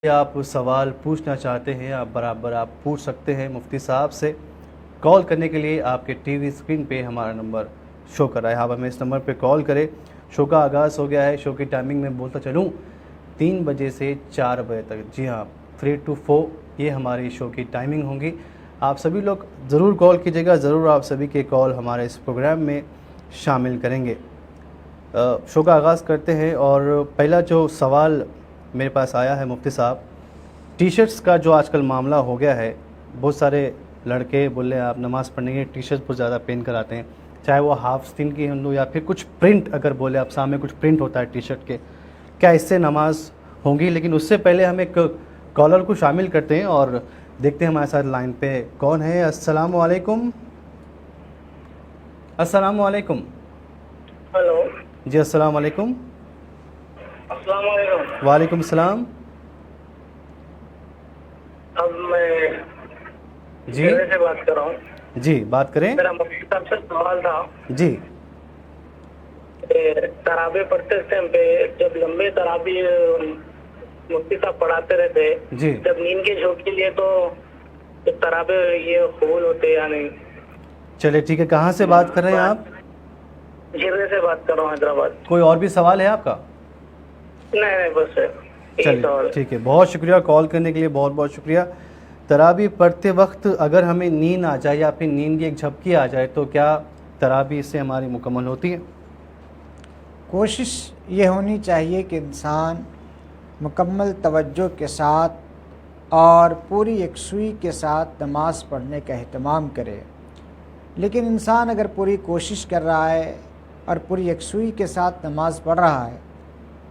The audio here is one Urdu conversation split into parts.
آپ سوال پوچھنا چاہتے ہیں آپ برابر آپ پوچھ سکتے ہیں مفتی صاحب سے. کال کرنے کے لیے آپ کے ٹی وی اسکرین پہ ہمارا نمبر شو کر رہا ہے. آپ ہمیں اس نمبر پہ کال کریں. شو کا آغاز ہو گیا ہے. شو کی ٹائمنگ میں بولتا چلوں 3 بجے سے 4 بجے تک. جی ہاں 3 to 4 یہ ہماری شو کی ٹائمنگ ہوں گی. آپ سبھی لوگ ضرور کال کیجیے گا. ضرور آپ سبھی کے کال ہمارے اس پروگرام میں شامل کریں گے. شو کا آغاز کرتے ہیں اور پہلا جو سوال میرے پاس آیا ہے مفتی صاحب, ٹی شرٹس کا جو آج کل معاملہ ہو گیا ہے. بہت سارے لڑکے بولے آپ نماز پڑھنے کے ٹی شرٹس بہت زیادہ پہن کر آتے ہیں, چاہے وہ ہاف سکن کی ہوں یا پھر کچھ پرنٹ, اگر بولے آپ سامنے کچھ پرنٹ ہوتا ہے ٹی شرٹ کے, کیا اس سے نماز ہوں گی؟ لیکن اس سے پہلے ہم ایک کالر کو شامل کرتے ہیں اور دیکھتے ہیں ہمارے ساتھ لائن پہ کون ہے. السلام علیکم. السلام علیکم. ہلو. جی السلام علیکم. السلام علیکم. وعلیکم السلام. اب میں جی سے بات کر رہا ہوں. جی بات کریں. میرا مفتی صاحب سے سوال تھا. جی تراویح پڑھتے ٹائم پہ جب لمبے تراویح مفتی صاحب پڑھاتے رہتے, جی جب نیند کی جھوٹ کے لیے تو تراویح یہ قبول ہوتے یا نہیں؟ چلے ٹھیک ہے. کہاں سے بات کر رہے ہیں آپ؟ جرے سے بات کر رہا ہوں, حیدرآباد. کوئی اور بھی سوال ہے آپ کا؟ نہیں بس چلیے ٹھیک ہے. بہت شکریہ کال کرنے کے لیے, بہت بہت شکریہ. تراویح پڑھتے وقت اگر ہمیں نیند آ جائے یا پھر نیند کی ایک جھپکی آ جائے تو کیا تراویح اس سے ہماری مکمل ہوتی ہے؟ کوشش یہ ہونی چاہیے کہ انسان مکمل توجہ کے ساتھ اور پوری یکسوئی کے ساتھ نماز پڑھنے کا اہتمام کرے. لیکن انسان اگر پوری کوشش کر رہا ہے اور پوری یکسوئی کے ساتھ نماز پڑھ رہا ہے,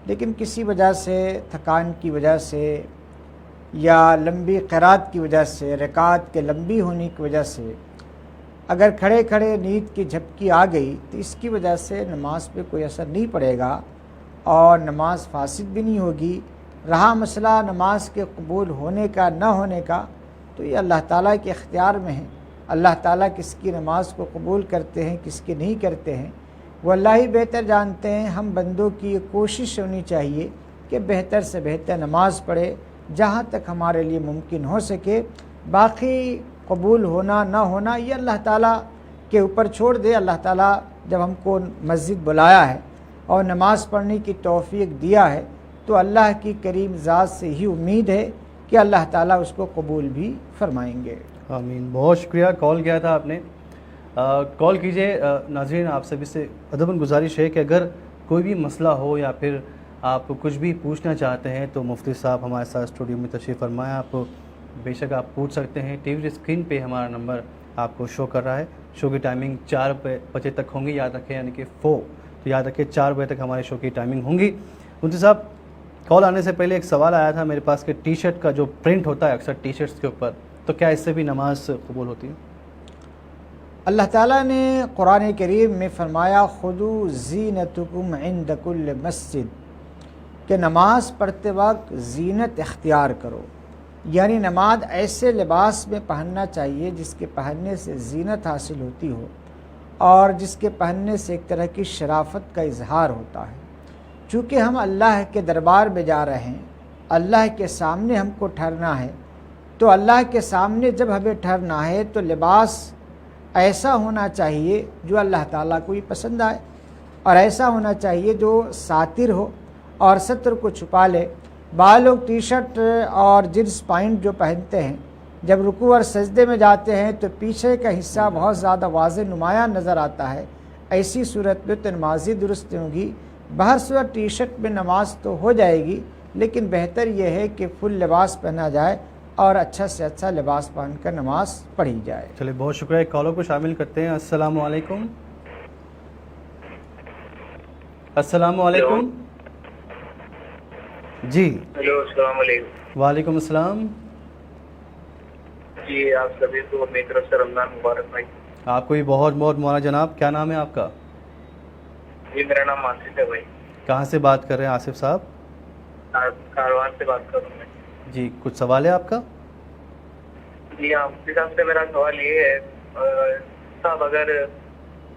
لیکن کسی وجہ سے تھکان کی وجہ سے یا لمبی قرات کی وجہ سے, رکعت کے لمبی ہونے کی وجہ سے اگر کھڑے کھڑے نیند کی جھپکی آ گئی تو اس کی وجہ سے نماز پہ کوئی اثر نہیں پڑے گا اور نماز فاسد بھی نہیں ہوگی. رہا مسئلہ نماز کے قبول ہونے کا نہ ہونے کا, تو یہ اللہ تعالیٰ کے اختیار میں ہے. اللہ تعالیٰ کس کی نماز کو قبول کرتے ہیں کس کی نہیں کرتے ہیں وہ اللہ ہی بہتر جانتے ہیں. ہم بندوں کی یہ کوشش ہونی چاہیے کہ بہتر سے بہتر نماز پڑھے جہاں تک ہمارے لیے ممکن ہو سکے. باقی قبول ہونا نہ ہونا یہ اللہ تعالیٰ کے اوپر چھوڑ دے. اللہ تعالیٰ جب ہم کو مسجد بلایا ہے اور نماز پڑھنے کی توفیق دیا ہے تو اللہ کی کریم ذات سے ہی امید ہے کہ اللہ تعالیٰ اس کو قبول بھی فرمائیں گے. آمین. بہت شکریہ کال کیا تھا آپ نے. کال کیجئے. ناظرین آپ سبھی سے ادباً گزارش ہے کہ اگر کوئی بھی مسئلہ ہو یا پھر آپ کچھ بھی پوچھنا چاہتے ہیں تو مفتی صاحب ہمارے ساتھ اسٹوڈیو میں تشریف فرمائیں. آپ بے شک آپ پوچھ سکتے ہیں. ٹی وی اسکرین پہ ہمارا نمبر آپ کو شو کر رہا ہے. شو کی ٹائمنگ 4 بجے تک ہوں گی, یاد رکھیں, یعنی کہ 4. تو یاد رکھیں 4 بجے تک ہمارے شو کی ٹائمنگ ہوں گی. مفتی صاحب کال آنے سے پہلے ایک سوال آیا تھا میرے پاس کہ ٹی شرٹ کا جو پرنٹ ہوتا ہے اکثر ٹی شرٹس کے اوپر, تو کیا اس سے بھی نماز قبول ہوتی ہے؟ اللہ تعالیٰ نے قرآن کریم میں فرمایا خُذُوا زِینَتَکُمْ عِنْدَ کُلِّ مسجد, کہ نماز پڑھتے وقت زینت اختیار کرو. یعنی نماز ایسے لباس میں پہننا چاہیے جس کے پہننے سے زینت حاصل ہوتی ہو اور جس کے پہننے سے ایک طرح کی شرافت کا اظہار ہوتا ہے. چونکہ ہم اللہ کے دربار میں جا رہے ہیں, اللہ کے سامنے ہم کو ٹھہرنا ہے, تو اللہ کے سامنے جب ہمیں ٹھہرنا ہے تو لباس ایسا ہونا چاہیے جو اللہ تعالیٰ کو بھی پسند آئے, اور ایسا ہونا چاہیے جو ساتر ہو اور ستر کو چھپا لے. بعض لوگ ٹی شرٹ اور جینس پینٹ جو پہنتے ہیں جب رکوع اور سجدے میں جاتے ہیں تو پیچھے کا حصہ بہت زیادہ واضح نمایاں نظر آتا ہے. ایسی صورت میں تو نماز ہی درست نہیں ہوگی. بہر صورت ٹی شرٹ میں نماز تو ہو جائے گی, لیکن بہتر یہ ہے کہ فل لباس پہنا جائے اور اچھا سے اچھا لباس پہن کر نماز پڑھی جائے. چلیے بہت شکریہ. کالوں کو شامل کرتے ہیں. السلام علیکم. السلام علیکم. جی ہلو. السلام علیکم. وعلیکم السلام. جی آپ سبھی کو میری طرف سے رمضان مبارک بھائی. آپ کو بھی بہت بہت مولانا جناب. کیا نام ہے آپ کا؟ جی میرا نام آصف ہے بھائی. کہاں سے بات کر رہے ہیں آصف صاحب؟ کاروان سے بات کر رہا ہوں میں. جی کچھ سوال ہے آپ کا؟ جی ہاں مفتی صاحب سے میرا سوال یہ ہے صاحب, اگر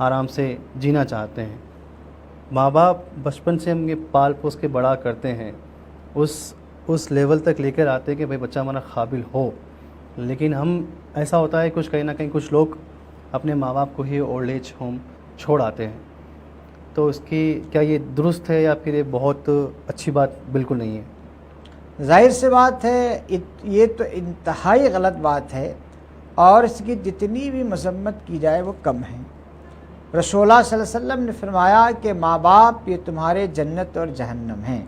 آرام سے جینا چاہتے ہیں. ماں باپ بچپن سے ہم یہ پال پوس کے بڑا کرتے ہیں, اس لیول تک لے کر آتے ہیں کہ بھائی بچہ ہمارا قابل ہو, لیکن ہم ایسا ہوتا ہے کہیں نہ کہیں کچھ لوگ اپنے ماں باپ کو ہی اولڈ ایج ہوم چھوڑ آتے ہیں. تو اس کی کیا یہ درست ہے یا پھر یہ بہت اچھی بات بالکل نہیں ہے؟ ظاہر سی بات ہے یہ تو انتہائی غلط بات ہے, اور اس کی جتنی بھی مذمت کی جائے وہ کم ہے. رسول اللہ صلی اللہ علیہ وسلم نے فرمایا کہ ماں باپ یہ تمہارے جنت اور جہنم ہیں,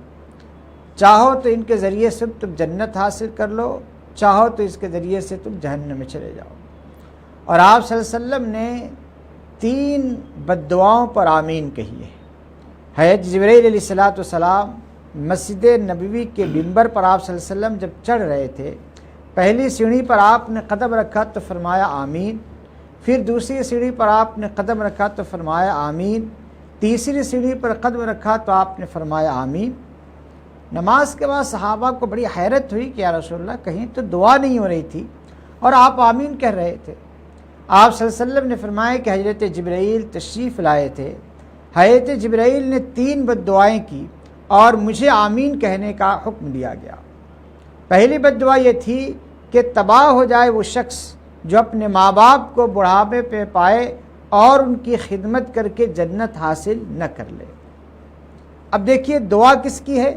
چاہو تو ان کے ذریعے سے تم جنت حاصل کر لو, چاہو تو اس کے ذریعے سے تم جہنم میں چلے جاؤ. اور آپ صلی اللہ علیہ وسلم نے 3 بد دعاؤں پر آمین کہی ہے. حضرت جبرائیل علیہ السلام مسجد نبوی کے منبر پر آپ صلی اللہ علیہ وسلم جب چڑھ رہے تھے, پہلی سیڑھی پر آپ نے قدم رکھا تو فرمایا آمین, پھر دوسری سیڑھی پر آپ نے قدم رکھا تو فرمایا آمین, تیسری سیڑھی پر قدم رکھا تو آپ نے فرمایا آمین. نماز کے بعد صحابہ کو بڑی حیرت ہوئی کہ یا رسول اللہ کہیں تو دعا نہیں ہو رہی تھی اور آپ آمین کہہ رہے تھے. آپ صلی اللہ علیہ وسلم نے فرمایا کہ حضرت جبرائیل تشریف لائے تھے, حضرت جبرائیل نے 3 بد دعائیں کی اور مجھے آمین کہنے کا حکم دیا گیا. پہلی بد دعا یہ تھی کہ تباہ ہو جائے وہ شخص جو اپنے ماں باپ کو بڑھاپے پہ پائے اور ان کی خدمت کر کے جنت حاصل نہ کر لے. اب دیکھیے دعا کس کی ہے؟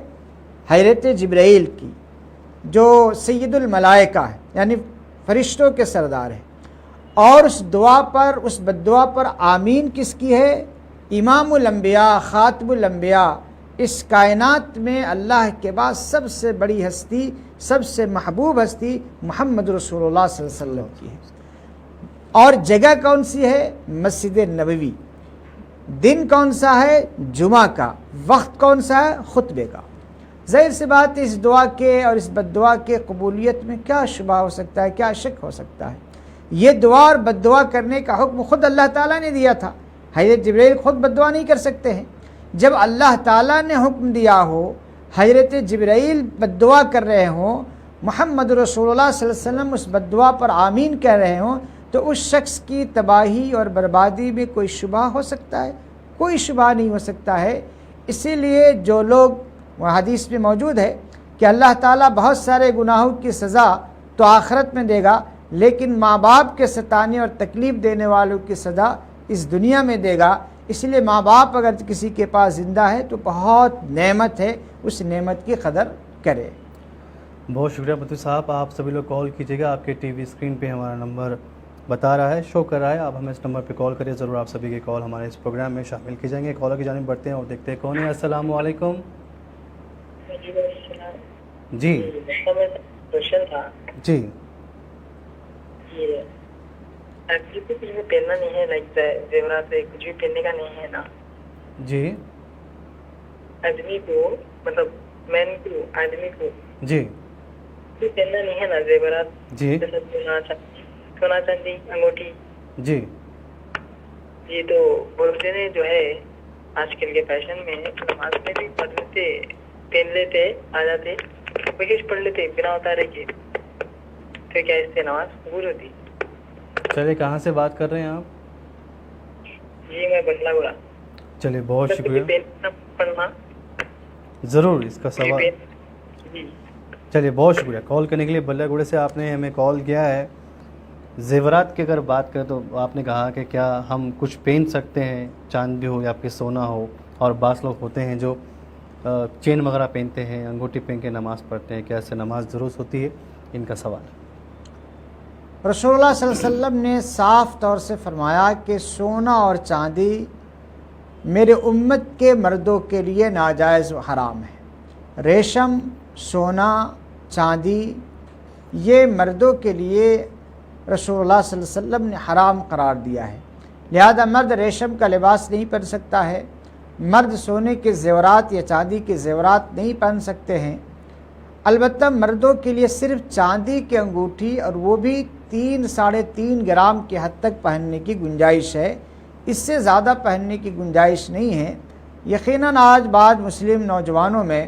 حضرت جبرائیل کی, جو سید الملائکہ ہے, یعنی فرشتوں کے سردار ہے. اور اس دعا پر, اس بد دعا پر آمین کس کی ہے؟ امام الانبیاء, خاتم الانبیاء, اس کائنات میں اللہ کے بعد سب سے بڑی ہستی, سب سے محبوب ہستی محمد رسول اللہ صلی اللہ علیہ وسلم کی ہے. اور جگہ کون سی ہے؟ مسجد نبوی. دن کون سا ہے؟ جمعہ کا. وقت کون سا ہے؟ خطبے کا. ظاہر سی بات اس دعا کے اور اس بد دعا کے قبولیت میں کیا شبہ ہو سکتا ہے, کیا شک ہو سکتا ہے؟ یہ دعا اور بد دعا کرنے کا حکم خود اللہ تعالیٰ نے دیا تھا. حضرت جبرائیل خود بد دعا نہیں کر سکتے ہیں. جب اللہ تعالیٰ نے حکم دیا ہو, حضرت جبرائیل بد دعا کر رہے ہوں, محمد رسول اللہ صلی اللہ علیہ وسلم اس بد دعا پر آمین کہہ رہے ہوں, تو اس شخص کی تباہی اور بربادی میں کوئی شبہ ہو سکتا ہے؟ کوئی شبہ نہیں ہو سکتا ہے. اسی لیے جو لوگ, وہ حدیث میں موجود ہے کہ اللہ تعالیٰ بہت سارے گناہوں کی سزا تو آخرت میں دے گا, لیکن ماں باپ کے ستانے اور تکلیف دینے والوں کی سزا اس دنیا میں دے گا. اس لیے ماں باپ اگر کسی کے پاس زندہ ہے تو بہت نعمت ہے, اس نعمت کی قدر کرے. بہت شکریہ مفتی صاحب. آپ سبھی لوگ کال کیجیے گا, آپ کے ٹی وی اسکرین پہ ہمارا نمبر بتا رہا ہے, شو کر رہا ہے. آپ ہمیں اس نمبر پہ کال کریے, ضرور آپ سبھی کے کال ہمارے اس پروگرام میں شامل کی جائیں گے. کالر کی جانب بڑھتے ہیں اور دیکھتے ہیں کون ہے. السلام علیکم. جی کوشچن تھا جی کچھ بھی پہننا نہیں ہے, لائک زیورات کچھ بھی پہننے کا نہیں ہے نا جی آدمی کو, مطلب مین کو, آدمی کو جی بھی پہننا نہیں ہے نا زیورات, جی جیسے سونا چاندی, انگوٹھی. جی جی تو بولتے ہیں جو ہے آج کل کے فیشن میں نماز میں بھی پڑھ لیتے, پہن لیتے, آ جاتے, بکش پڑھ لیتے بنا اتارے کے, تو کیا اس سے نماز قبول ہوتی؟ چلے, کہاں سے بات کر رہے ہیں آپ؟ جی میں بنگلہ گورا. چلے بہت شکریہ. پڑھنا ضرور اس کا سوال. جی چلیے بہت شکریہ کال کرنے کے لیے. بلہ گوڑے سے آپ نے ہمیں کال کیا ہے. زیورات کی اگر بات کریں تو آپ نے کہا کہ کیا ہم کچھ پہن سکتے ہیں, چاندی ہو یا آپ کے سونا ہو, اور بعض لوگ ہوتے ہیں جو چین وغیرہ پہنتے ہیں, انگوٹھی پہن کے نماز پڑھتے ہیں, کیا اس سے نماز درست ہوتی ہے؟ ان کا سوال. رسول اللہ صلی اللہ علیہ وسلم نے صاف طور سے فرمایا کہ سونا اور چاندی میرے امت کے مردوں کے لیے ناجائز و حرام ہے. ریشم, سونا, چاندی یہ مردوں کے لیے رسول اللہ صلی اللہ علیہ وسلم نے حرام قرار دیا ہے. لہذا مرد ریشم کا لباس نہیں پہن سکتا ہے, مرد سونے کے زیورات یا چاندی کے زیورات نہیں پہن سکتے ہیں. البتہ مردوں کے لیے صرف چاندی کی انگوٹھی, اور وہ بھی 3-3.5 گرام کی حد تک پہننے کی گنجائش ہے, اس سے زیادہ پہننے کی گنجائش نہیں ہے. یقیناً آج بعض مسلم نوجوانوں میں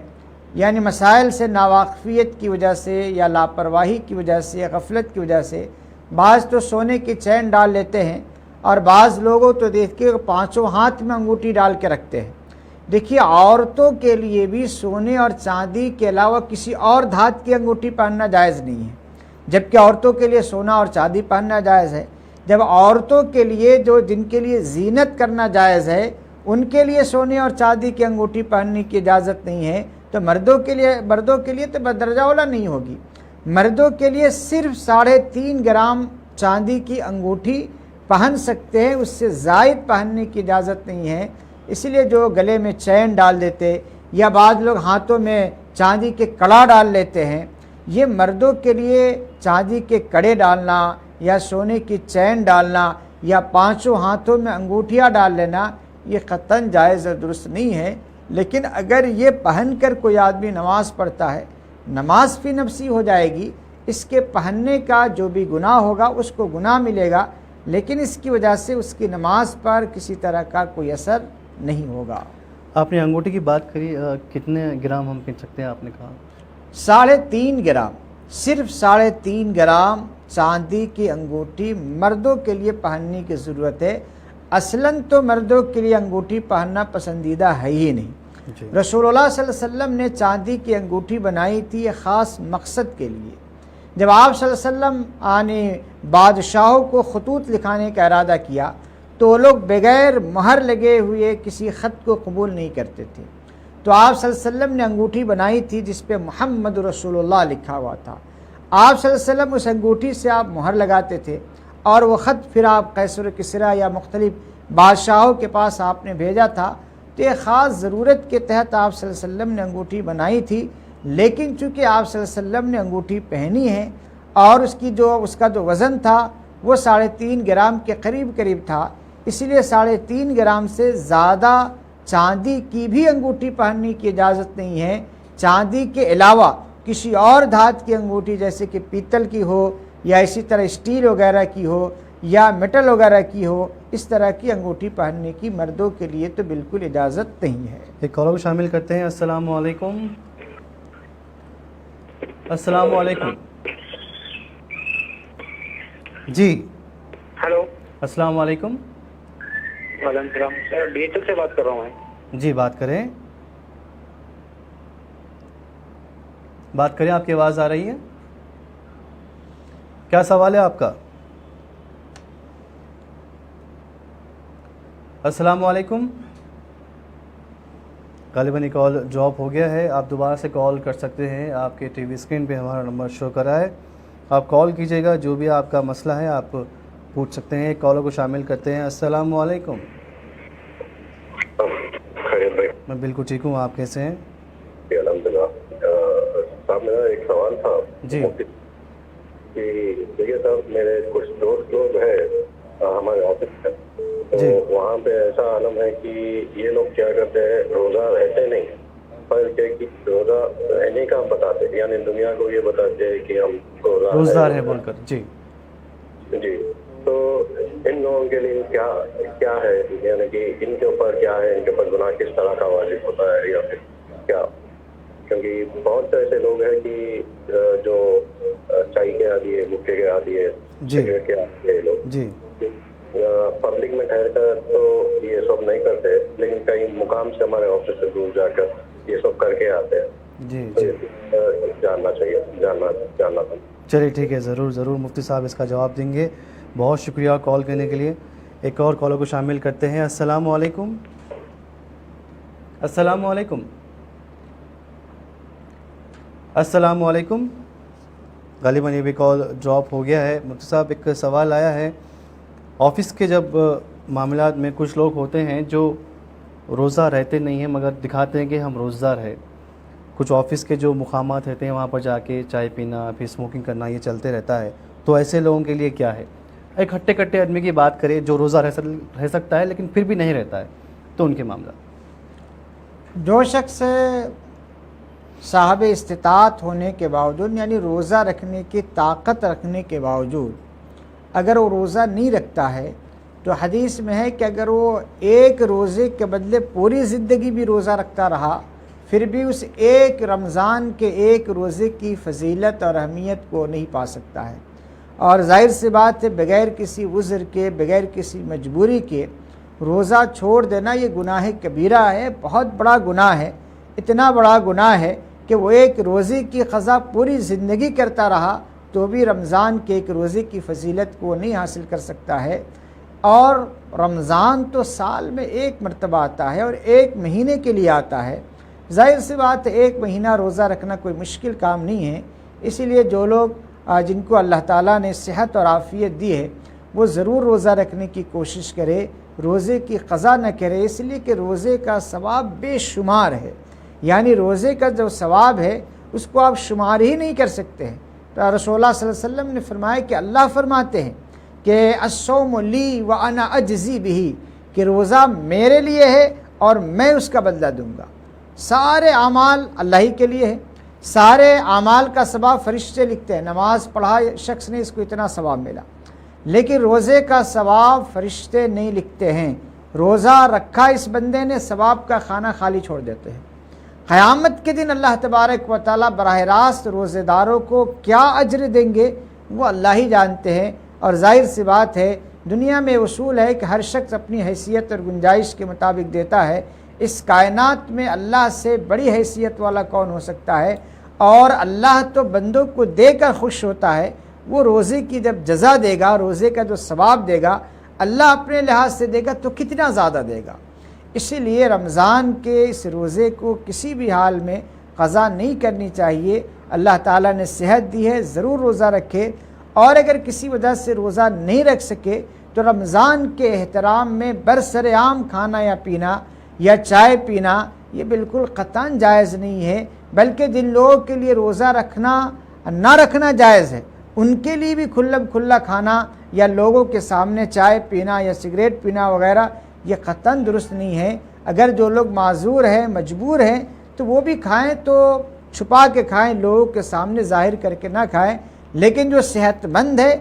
یعنی مسائل سے ناواقفیت کی وجہ سے یا لاپرواہی کی وجہ سے یا غفلت کی وجہ سے بعض تو سونے کی چین ڈال لیتے ہیں اور بعض لوگوں تو دیکھیے 5 ہاتھ میں انگوٹھی ڈال کے رکھتے ہیں۔ دیکھیے عورتوں کے لیے بھی سونے اور چاندی کے علاوہ کسی اور دھات کی انگوٹھی پہننا جائز نہیں ہے، جبکہ عورتوں کے لیے سونا اور چاندی پہننا جائز ہے۔ جب عورتوں کے لیے جن کے لیے زینت کرنا جائز ہے ان کے لیے سونے اور چاندی کی انگوٹھی پہننے کی اجازت نہیں ہے، تو مردوں کے لیے تو بدرجہ اولا نہیں ہوگی۔ مردوں کے لیے صرف 3.5 گرام چاندی کی انگوٹھی پہن سکتے ہیں، اس سے زائد پہننے کی اجازت نہیں ہے۔ اس لیے جو گلے میں چین ڈال دیتے یا بعض لوگ ہاتھوں میں چاندی کے کڑا ڈال لیتے ہیں، یہ مردوں کے لیے چاندی کے کڑے ڈالنا یا سونے کی چین ڈالنا یا 5 ہاتھوں میں انگوٹھیاں ڈال لینا یہ قطعاً جائز اور درست نہیں ہے۔ لیکن اگر یہ پہن کر کوئی آدمی نماز پڑھتا ہے، نماز فی نفسی ہو جائے گی، اس کے پہننے کا جو بھی گناہ ہوگا اس کو گناہ ملے گا، لیکن اس کی وجہ سے اس کی نماز پر کسی طرح کا کوئی اثر نہیں ہوگا۔ آپ نے انگوٹھی کی بات کری، کتنے گرام ہم پہن سکتے ہیں آپ نے کہا؟ 3.5 گرام، صرف 3.5 گرام چاندی کی انگوٹھی مردوں کے لیے پہننے کی ضرورت ہے۔ اصلاً تو مردوں کے لیے انگوٹھی پہننا پسندیدہ ہے ہی نہیں۔ جی رسول اللہ صلی اللہ علیہ وسلم نے چاندی کی انگوٹھی بنائی تھی ایک خاص مقصد کے لیے۔ جب آپ صلی اللہ علیہ وسلم بادشاہوں کو خطوط لکھانے کا ارادہ کیا تو وہ لوگ بغیر مہر لگے ہوئے کسی خط کو قبول نہیں کرتے تھے، تو آپ صلی اللہ علیہ وسلم نے انگوٹھی بنائی تھی جس پہ محمد رسول اللہ لکھا ہوا تھا۔ آپ صلی اللہ علیہ وسلم اس انگوٹھی سے آپ مہر لگاتے تھے اور وہ خط پھر آپ قیصر و کسریٰ یا مختلف بادشاہوں کے پاس آپ نے بھیجا تھا۔ تو ایک خاص ضرورت کے تحت آپ صلی اللہ علیہ وسلم نے انگوٹھی بنائی تھی، لیکن چونکہ آپ صلی اللہ علیہ وسلم نے انگوٹھی پہنی ہے اور اس کا جو وزن تھا وہ 3.5 گرام کے قریب تھا، اس لیے 3.5 گرام سے زیادہ چاندی کی بھی انگوٹھی پہننے کی اجازت نہیں ہے۔ چاندی کے علاوہ کسی اور دھات کی انگوٹھی جیسے کہ پیتل کی ہو یا اسی طرح اسٹیل وغیرہ کی ہو یا میٹل وغیرہ کی ہو، اس طرح کی انگوٹھی پہننے کی مردوں کے لیے تو بالکل اجازت نہیں ہے۔ ایک کالر کو شامل کرتے ہیں۔ السلام علیکم۔ السلام علیکم جی۔ ہلو، السلام علیکم۔ وعلیکم السلام سر، ڈی ایچ ایل سے بات کر رہا ہوں میں۔ جی بات کریں، آپ کی آواز آ رہی ہے؟ کیا سوال ہے آپ کا؟ السلام علیکم۔ غالباً یہ کال ڈراپ ہو گیا ہے، آپ دوبارہ سے کال کر سکتے ہیں، آپ کے ٹی وی اسکرین پہ ہمارا نمبر شو کر رہا ہے، آپ کال کیجیے گا، جو بھی آپ کا مسئلہ ہے آپ پوچھ سکتے ہیں۔ ایک کالر کو شامل کرتے ہیں۔ السلام علیکم۔ میں بالکل ٹھیک ہوں، آپ کیسے ہیں؟ الحمد للہ۔ صاحب میرا ایک سوال تھا جی کہ دیکھیے صاحب، میرے کچھ دوست لوگ ہیں ہمارے آفس میں، تو وہاں پہ ایسا عالم ہے کہ یہ لوگ کیا کرتے ہیں، روزہ رہتے نہیں پر کہ روزہ رہنے کا بتاتے، یعنی دنیا کو یہ بتاتے ہیں کہ ہم روزدار ہے بول کر۔ جی جی، تو ان لوگوں کے لیے کیا ہے، یعنی کہ ان کے اوپر کیا ہے، ان کے اوپر گناہ کس طرح کا واجب ہوتا ہے یا پھر کیا؟ کیونکہ بہت سے ایسے لوگ ہیں کہ جو چائے کے عادی ہے، مکے کے عادی ہے، سگریٹ کے عادی ہے، لوگ جی پبلک میں ٹھہر کر تو یہ سب نہیں کرتے، لیکن کئی مقام سے ہمارے آفس سے دور جا کر یہ سب کر کے آتے ہیں۔ جی جی جاننا چاہیے، جاننا تھا۔ چلیے ٹھیک ہے، ضرور مفتی صاحب اس کا جواب دیں گے۔ بہت شکریہ کال کرنے کے لیے۔ ایک اور کالر کو شامل کرتے ہیں۔ السلام علیکم۔ السلام علیکم۔ السلام علیکم۔ غالباً یہ بھی کال ڈراپ ہو گیا ہے۔ مفتی صاحب ایک سوال آیا ہے، آفس کے جب معاملات میں کچھ لوگ ہوتے ہیں جو روزہ رہتے نہیں ہیں مگر دکھاتے ہیں کہ ہم روزدار ہیں، کچھ آفس کے جو مقامات رہتے ہیں وہاں پر جا کے چائے پینا پھر اسموکنگ کرنا یہ چلتے رہتا ہے، تو ایسے لوگوں کے لیے کیا ہے؟ ایک ہٹے کٹے آدمی کی بات کرے جو روزہ رہ سکتا ہے لیکن پھر بھی نہیں رہتا ہے، تو ان کے معاملہ؟ جو شخص صاحب استطاعت ہونے کے باوجود، یعنی روزہ رکھنے کی طاقت رکھنے کے باوجود اگر وہ روزہ نہیں رکھتا ہے، تو حدیث میں ہے کہ اگر وہ ایک روزے کے بدلے پوری زندگی بھی روزہ رکھتا رہا پھر بھی اس ایک رمضان کے ایک روزے کی فضیلت اور اہمیت کو نہیں پا سکتا ہے۔ اور ظاہر سی بات ہے بغیر کسی عذر کے، بغیر کسی مجبوری کے روزہ چھوڑ دینا یہ گناہ کبیرہ ہے، بہت بڑا گناہ ہے۔ اتنا بڑا گناہ ہے کہ وہ ایک روزے کی قضا پوری زندگی کرتا رہا تو بھی رمضان کے ایک روزے کی فضیلت کو نہیں حاصل کر سکتا ہے۔ اور رمضان تو سال میں ایک مرتبہ آتا ہے اور ایک مہینے کے لیے آتا ہے۔ ظاہر سی بات ہے ایک مہینہ روزہ رکھنا کوئی مشکل کام نہیں ہے، اسی لیے جو لوگ جن کو اللہ تعالیٰ نے صحت اور عافیت دی ہے وہ ضرور روزہ رکھنے کی کوشش کرے، روزے کی قضا نہ کرے، اس لیے کہ روزے کا ثواب بے شمار ہے، یعنی روزے کا جو ثواب ہے اس کو آپ شمار ہی نہیں کر سکتے ہیں۔ تو رسول اللہ صلی اللہ علیہ وسلم نے فرمایا کہ اللہ فرماتے ہیں کہ الصوم لی وانا اجزی بہ، کہ روزہ میرے لیے ہے اور میں اس کا بدلہ دوں گا۔ سارے اعمال اللہ ہی کے لیے ہیں، سارے اعمال کا ثواب فرشتے لکھتے ہیں، نماز پڑھا شخص نے اس کو اتنا ثواب ملا، لیکن روزے کا ثواب فرشتے نہیں لکھتے ہیں۔ روزہ رکھا اس بندے نے، ثواب کا خانہ خالی چھوڑ دیتے ہیں۔ قیامت کے دن اللہ تبارک و تعالیٰ براہ راست روزے داروں کو کیا اجر دیں گے وہ اللہ ہی جانتے ہیں۔ اور ظاہر سی بات ہے دنیا میں اصول ہے کہ ہر شخص اپنی حیثیت اور گنجائش کے مطابق دیتا ہے، اس کائنات میں اللہ سے بڑی حیثیت والا کون ہو سکتا ہے؟ اور اللہ تو بندوں کو دے کر خوش ہوتا ہے، وہ روزے کی جب جزا دے گا، روزے کا جو ثواب دے گا اللہ اپنے لحاظ سے دے گا تو کتنا زیادہ دے گا۔ اسی لیے رمضان کے اس روزے کو کسی بھی حال میں قضا نہیں کرنی چاہیے۔ اللہ تعالیٰ نے صحت دی ہے، ضرور روزہ رکھے، اور اگر کسی وجہ سے روزہ نہیں رکھ سکے تو رمضان کے احترام میں برسر عام کھانا یا پینا یا چائے پینا یہ بالکل قطعاً جائز نہیں ہے، بلکہ جن لوگوں کے لیے روزہ رکھنا نہ رکھنا جائز ہے ان کے لیے بھی کھلا کھانا یا لوگوں کے سامنے چائے پینا یا سگریٹ پینا وغیرہ یہ قطعاً درست نہیں ہے۔ اگر جو لوگ معذور ہیں، مجبور ہیں تو وہ بھی کھائیں تو چھپا کے کھائیں، لوگوں کے سامنے ظاہر کر کے نہ کھائیں، لیکن جو صحت مند ہے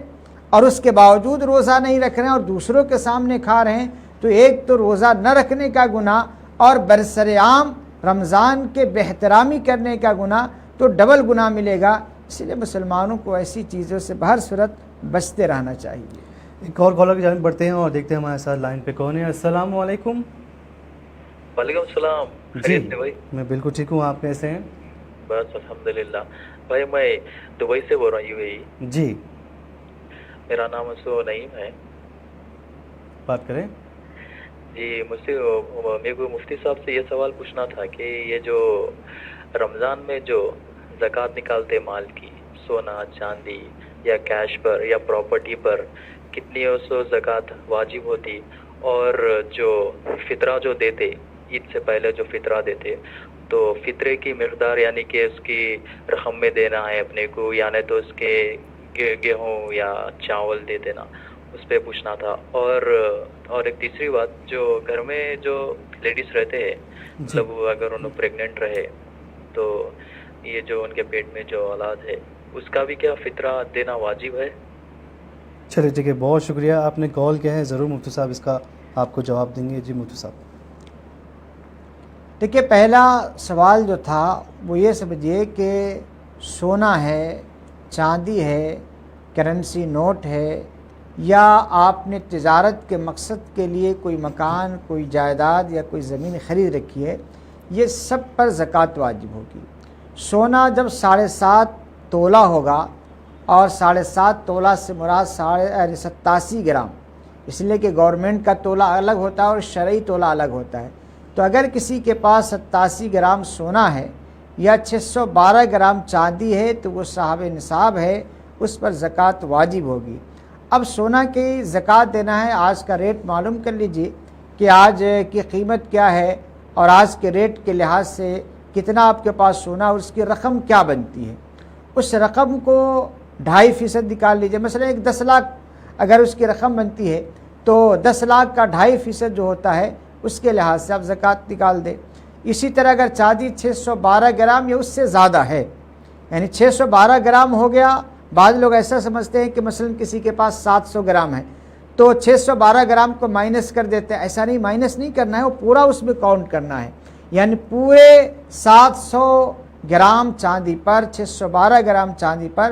اور اس کے باوجود روزہ نہیں رکھ رہے ہیں اور دوسروں کے سامنے کھا رہے ہیں تو ایک تو روزہ نہ رکھنے کا گناہ اور برسر عام رمضان کے بہترامی کرنے کا گناہ تو ڈبل گناہ ملے گا۔ اس لیے مسلمانوں کو ایسی چیزوں سے بہر صورت بچتے رہنا چاہیے۔ ایک اور کالر کی جانب بڑھتے ہیں اور دیکھتے ہیں ہمارے ساتھ لائن پہ کون ہے۔ السلام علیکم۔ وعلیکم السلام۔ جی خیریت سے بھائی؟ میں بالکل ٹھیک ہوں، آپ کیسے ہیں؟ بس الحمدللہ بھائی، میں دبئی سے بول رہا ہوں، UAE۔ جی میرا نام نعیم ہے۔ بات کریں۔ جی مجھ سے میرے کو مفتی صاحب سے یہ سوال پوچھنا تھا کہ یہ جو رمضان میں جو زکوٰۃ نکالتے مال کی، سونا چاندی یا کیش پر یا پراپرٹی پر، کتنی اس زکوٰۃ واجب ہوتی، اور جو فطرہ جو دیتے عید سے پہلے جو فطرہ دیتے تو فطرے کی مقدار یعنی کہ اس کی رقم میں دینا ہے اپنے کو، یعنی تو اس کے گیہوں یا چاول دے دینا، اس پہ پوچھنا تھا۔ اور ایک تیسری بات، جو گھر میں جو لیڈیز رہتے ہیں، مطلب اگر انہوں پریگننٹ رہے تو یہ جو ان کے پیٹ میں جو اولاد ہے اس کا بھی کیا فطرہ دینا واجب ہے؟ چلیے ٹھیک ہے، بہت شکریہ، آپ نے کال کیا ہے، ضرور مفتی صاحب اس کا آپ کو جواب دیں گے۔ جی مفتی صاحب۔ دیکھیے پہلا سوال جو تھا وہ یہ سمجھیے کہ سونا ہے، چاندی ہے، کرنسی نوٹ ہے، یا آپ نے تجارت کے مقصد کے لیے کوئی مکان، کوئی جائیداد یا کوئی زمین خرید رکھی ہے، یہ سب پر زکوٰۃ واجب ہوگی۔ سونا جب 7.5 تولہ ہوگا، اور 7.5 تولہ سے مراد 87 گرام، اس لیے کہ گورنمنٹ کا تولہ الگ ہوتا ہے اور شرعی تولہ الگ ہوتا ہے، تو اگر کسی کے پاس 87 گرام سونا ہے یا 612 گرام چاندی ہے تو وہ صاحب نصاب ہے، اس پر زکوٰۃ واجب ہوگی۔ اب سونا کی زکوٰۃ دینا ہے، آج کا ریٹ معلوم کر لیجئے کہ آج کی قیمت کیا ہے اور آج کے ریٹ کے لحاظ سے کتنا آپ کے پاس سونا، اور اس کی رقم کیا بنتی ہے، اس رقم کو 2.5% نکال لیجئے۔ مثلا ایک 10 لاکھ اگر اس کی رقم بنتی ہے تو 10 لاکھ کا 2.5% جو ہوتا ہے اس کے لحاظ سے آپ زکوٰۃ نکال دیں۔ اسی طرح اگر چاندی 612 گرام یا اس سے زیادہ ہے، یعنی 612 گرام ہو گیا، بعض لوگ ایسا سمجھتے ہیں کہ مثلا کسی کے پاس 700 گرام ہے تو 612 گرام کو مائنس کر دیتے ہیں، ایسا نہیں، مائنس نہیں کرنا ہے، وہ پورا اس میں کاؤنٹ کرنا ہے، یعنی پورے 700 گرام چاندی پر، 612 گرام چاندی پر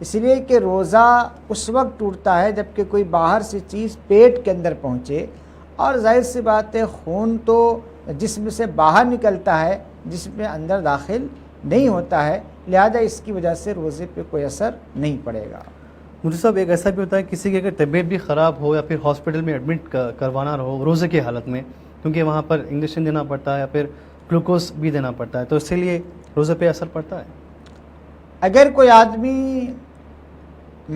اس لیے کہ روزہ اس وقت ٹوٹتا ہے جب کہ کوئی باہر سے چیز پیٹ کے اندر پہنچے، اور ظاہر سی بات ہے خون تو جسم سے باہر نکلتا ہے، جسم میں اندر داخل نہیں ہوتا ہے، لہذا اس کی وجہ سے روزے پہ کوئی اثر نہیں پڑے گا۔ مجھے صاحب ایک ایسا بھی ہوتا ہے کسی کی اگر طبیعت بھی خراب ہو یا پھر ہاسپٹل میں ایڈمٹ کروانا رہو روزے کی حالت میں، کیونکہ وہاں پر انجیکشن دینا پڑتا ہے یا پھر گلوکوز بھی دینا پڑتا ہے، تو اس کے لیے روزے پہ اثر پڑتا ہے؟ اگر کوئی آدمی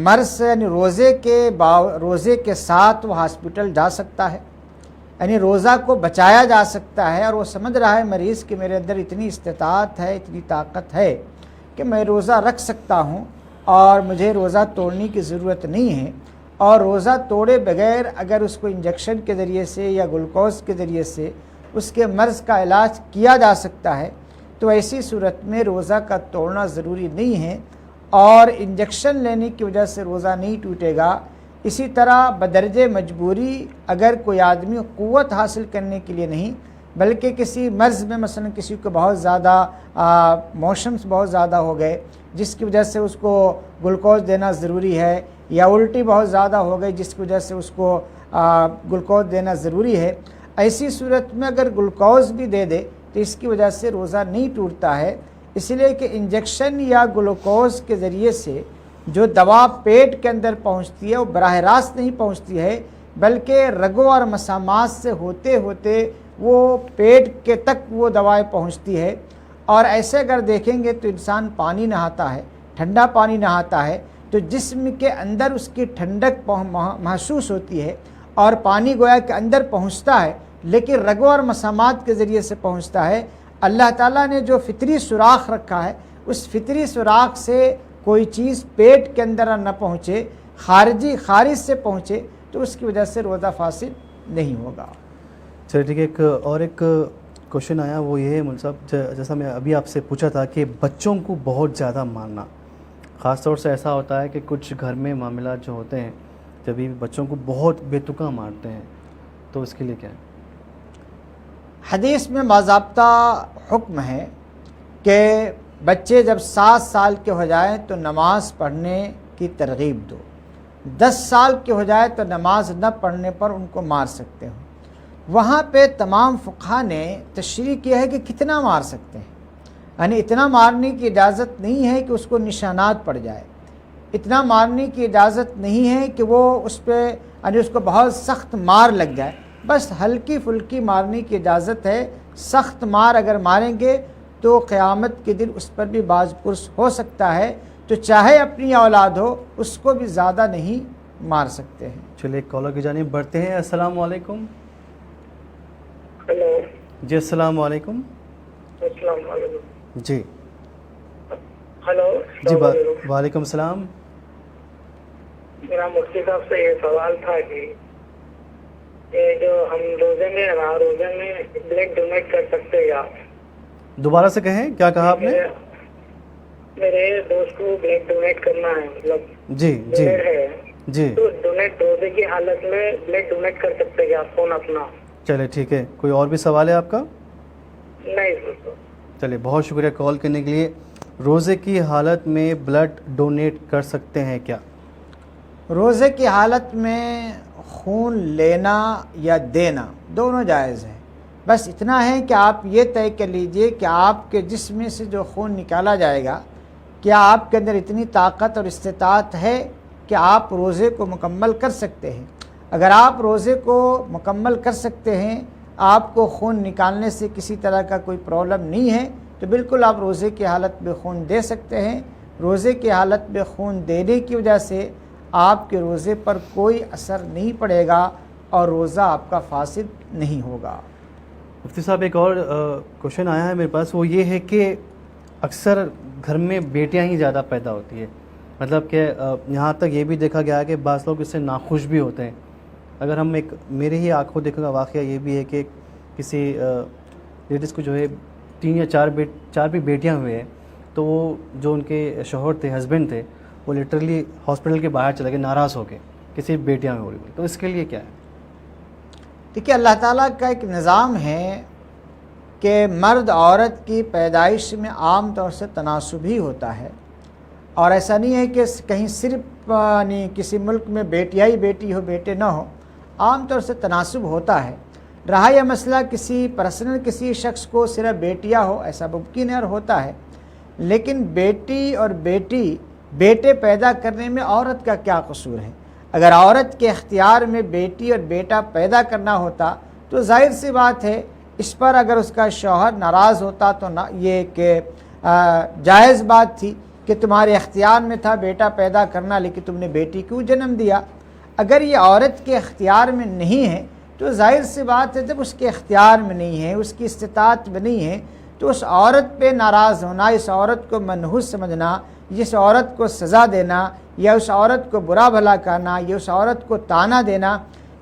مرض یعنی روزے کے ساتھ وہ ہاسپٹل جا سکتا ہے، یعنی روزہ کو بچایا جا سکتا ہے، اور وہ سمجھ رہا ہے مریض کہ میرے اندر اتنی استطاعت ہے، اتنی طاقت ہے کہ میں روزہ رکھ سکتا ہوں اور مجھے روزہ توڑنے کی ضرورت نہیں ہے، اور روزہ توڑے بغیر اگر اس کو انجیکشن کے ذریعے سے یا گلوکوز کے ذریعے سے اس کے مرض کا علاج کیا جا سکتا ہے، تو ایسی صورت میں روزہ کا توڑنا ضروری نہیں ہے، اور انجیکشن لینے کی وجہ سے روزہ نہیں ٹوٹے گا۔ اسی طرح بدرجہ مجبوری اگر کوئی آدمی قوت حاصل کرنے کے لیے نہیں بلکہ کسی مرض میں مثلا کسی کو بہت زیادہ موشنز بہت زیادہ ہو گئے جس کی وجہ سے اس کو گلوکوز دینا ضروری ہے، یا الٹی بہت زیادہ ہو گئی جس کی وجہ سے اس کو گلوکوز دینا ضروری ہے، ایسی صورت میں اگر گلوکوز بھی دے دے تو اس کی وجہ سے روزہ نہیں ٹوٹتا ہے، اس لیے کہ انجیکشن یا گلوکوز کے ذریعے سے جو دوا پیٹ کے اندر پہنچتی ہے وہ براہ راست نہیں پہنچتی ہے، بلکہ رگوں اور مسامات سے ہوتے ہوتے وہ پیٹ کے تک وہ دوائیں پہنچتی ہے۔ اور ایسے اگر دیکھیں گے تو انسان پانی نہاتا ہے، ٹھنڈا پانی نہاتا ہے تو جسم کے اندر اس کی ٹھنڈک محسوس ہوتی ہے، اور پانی گویا کہ اندر پہنچتا ہے لیکن رگوں اور مسامات کے ذریعے سے پہنچتا ہے۔ اللہ تعالیٰ نے جو فطری سوراخ رکھا ہے اس فطری سوراخ سے کوئی چیز پیٹ کے اندر نہ پہنچے، خارج سے پہنچے، تو اس کی وجہ سے روزہ فاسد نہیں ہوگا۔ چلیے ٹھیک ہے، ایک کوشچن آیا، وہ یہ ہے مول صاحب، جیسا میں ابھی آپ سے پوچھا تھا کہ بچوں کو بہت زیادہ مارنا، خاص طور سے ایسا ہوتا ہے کہ کچھ گھر میں معاملات جو ہوتے ہیں جبھی بچوں کو بہت بے تکا مارتے ہیں، تو اس کے لیے کیا ہے؟ حدیث میں باضابطہ حکم ہے کہ بچے جب 7 سال کے ہو جائیں تو نماز پڑھنے کی ترغیب دو، 10 سال کے ہو جائے تو نماز نہ پڑھنے پر ان کو مار سکتے ہو۔ وہاں پہ تمام فقہا نے تشریح کیا ہے کہ کتنا مار سکتے ہیں، یعنی اتنا مارنے کی اجازت نہیں ہے کہ اس کو نشانات پڑ جائے، اتنا مارنے کی اجازت نہیں ہے کہ وہ اس پہ یعنی اس کو بہت سخت مار لگ جائے، بس ہلکی پھلکی مارنے کی اجازت ہے۔ سخت مار اگر ماریں گے تو قیامت کے دن اس پر بھی باز پرس ہو سکتا ہے، تو چاہے اپنی اولاد ہو اس کو بھی زیادہ نہیں مار سکتے ہیں۔ چلیے ایک کالر کی جانب بڑھتے ہیں۔ السلام علیکم۔ ہیلو، جی السلام علیکم۔ السلام علیکم۔ جی ہیلو، جی وعلیکم السلام۔ میرا مفتی صاحب سے یہ سوال تھا کہ یہ جو ہم روزے میں بلڈ ڈونیٹ کر سکتے کیا؟ دوبارہ سے کہیں، کیا کہا آپ نے؟ میرے دوست کو بلڈ ڈونیٹ کرنا ہے، مطلب جی جی ہے جی، تو ڈونیٹ روزے کی حالت میں بلڈ ڈونیٹ کر سکتے کیا فون اپنا؟ چلے ٹھیک ہے، کوئی اور بھی سوال ہے آپ کا؟ نہیں سر۔ چلیے بہت شکریہ کال کرنے کے لیے۔ روزے کی حالت میں بلڈ ڈونیٹ کر سکتے ہیں کیا؟ روزے کی حالت میں خون لینا یا دینا دونوں جائز ہے، بس اتنا ہے کہ آپ یہ طے کر لیجئے کہ آپ کے جسم میں سے جو خون نکالا جائے گا کیا آپ کے اندر اتنی طاقت اور استطاعت ہے کہ آپ روزے کو مکمل کر سکتے ہیں۔ اگر آپ روزے کو مکمل کر سکتے ہیں، آپ کو خون نکالنے سے کسی طرح کا کوئی پرابلم نہیں ہے، تو بالکل آپ روزے کی حالت میں خون دے سکتے ہیں۔ روزے کی حالت میں خون دینے کی وجہ سے آپ کے روزے پر کوئی اثر نہیں پڑے گا اور روزہ آپ کا فاسد نہیں ہوگا۔ مفتی صاحب ایک اور کوشچن آیا ہے میرے پاس، وہ یہ ہے کہ اکثر گھر میں بیٹیاں ہی زیادہ پیدا ہوتی ہے، مطلب کہ یہاں تک یہ بھی دیکھا گیا ہے کہ بعض لوگ اس سے ناخوش بھی ہوتے ہیں۔ اگر ہم میرے ہی آنکھوں دیکھنے کا واقعہ یہ بھی ہے کہ کسی لیڈیز کو جو ہے 3 یا 4 بھی بیٹیاں ہوئے ہیں، تو وہ جو ان کے شوہر تھے، ہسبینڈ تھے، وہ لٹرلی ہاسپٹل کے باہر چلے گئے ناراض ہو کے کہ صرف بیٹیاں ہو رہی ہیں، تو اس کے لیے کیا ہے؟ دیکھیے اللہ تعالیٰ کا ایک نظام ہے کہ مرد عورت کی پیدائش میں عام طور سے تناسب ہی ہوتا ہے، اور ایسا نہیں ہے کہ کہیں صرف نہیں کسی ملک میں بیٹیاں ہی بیٹی ہو بیٹے نہ ہو، عام طور سے تناسب ہوتا ہے۔ رہا یہ مسئلہ کسی پرسنل کسی شخص کو صرف بیٹیاں ہو، ایسا ممکن ہے اور ہوتا ہے، لیکن بیٹی اور بیٹے پیدا کرنے میں عورت کا کیا قصور ہے؟ اگر عورت کے اختیار میں بیٹی اور بیٹا پیدا کرنا ہوتا تو ظاہر سی بات ہے اس پر اگر اس کا شوہر ناراض ہوتا تو یہ کہ جائز بات تھی کہ تمہارے اختیار میں تھا بیٹا پیدا کرنا، لیکن تم نے بیٹی کیوں جنم دیا؟ اگر یہ عورت کے اختیار میں نہیں ہے تو ظاہر سی بات ہے جب اس کے اختیار میں نہیں ہے، اس کی استطاعت میں نہیں ہے، تو اس عورت پہ ناراض ہونا، اس عورت کو منحوس سمجھنا، اس عورت کو سزا دینا یا اس عورت کو برا بھلا کہنا یا اس عورت کو طعنہ دینا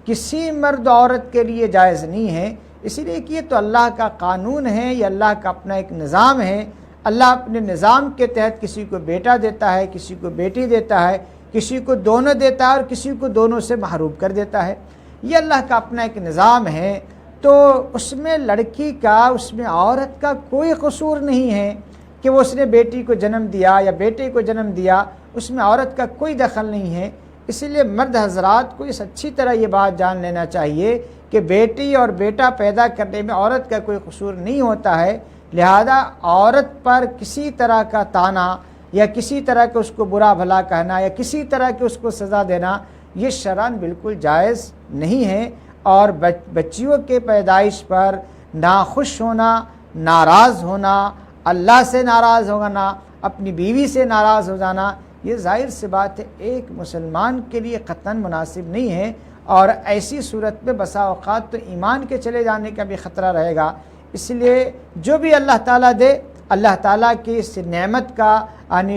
کسی مرد عورت کے لیے جائز نہیں ہے۔ اسی لیے کہ یہ تو اللہ کا قانون ہے، یہ اللہ کا اپنا ایک نظام ہے۔ اللہ اپنے نظام کے تحت کسی کو بیٹا دیتا ہے، کسی کو بیٹی دیتا ہے، کسی کو دونوں دیتا ہے اور کسی کو دونوں سے محروم کر دیتا ہے۔ یہ اللہ کا اپنا ایک نظام ہے، تو اس میں لڑکی کا، اس میں عورت کا کوئی قصور نہیں ہے کہ وہ اس نے بیٹی کو جنم دیا یا بیٹے کو جنم دیا، اس میں عورت کا کوئی دخل نہیں ہے۔ اسی لیے مرد حضرات کو اس اچھی طرح یہ بات جان لینا چاہیے کہ بیٹی اور بیٹا پیدا کرنے میں عورت کا کوئی قصور نہیں ہوتا ہے، لہذا عورت پر کسی طرح کا طعنہ یا کسی طرح کے اس کو برا بھلا کہنا یا کسی طرح کے اس کو سزا دینا یہ شرعاً بالکل جائز نہیں ہے۔ اور بچیوں کے پیدائش پر ناخوش ہونا، ناراض ہونا، اللہ سے ناراض ہونا، اپنی بیوی سے ناراض ہو جانا، یہ ظاہر سی بات ہے ایک مسلمان کے لیے قطعاً مناسب نہیں ہے، اور ایسی صورت میں بسا اوقات تو ایمان کے چلے جانے کا بھی خطرہ رہے گا۔ اس لیے جو بھی اللہ تعالیٰ دے، اللہ تعالیٰ کی اس نعمت کا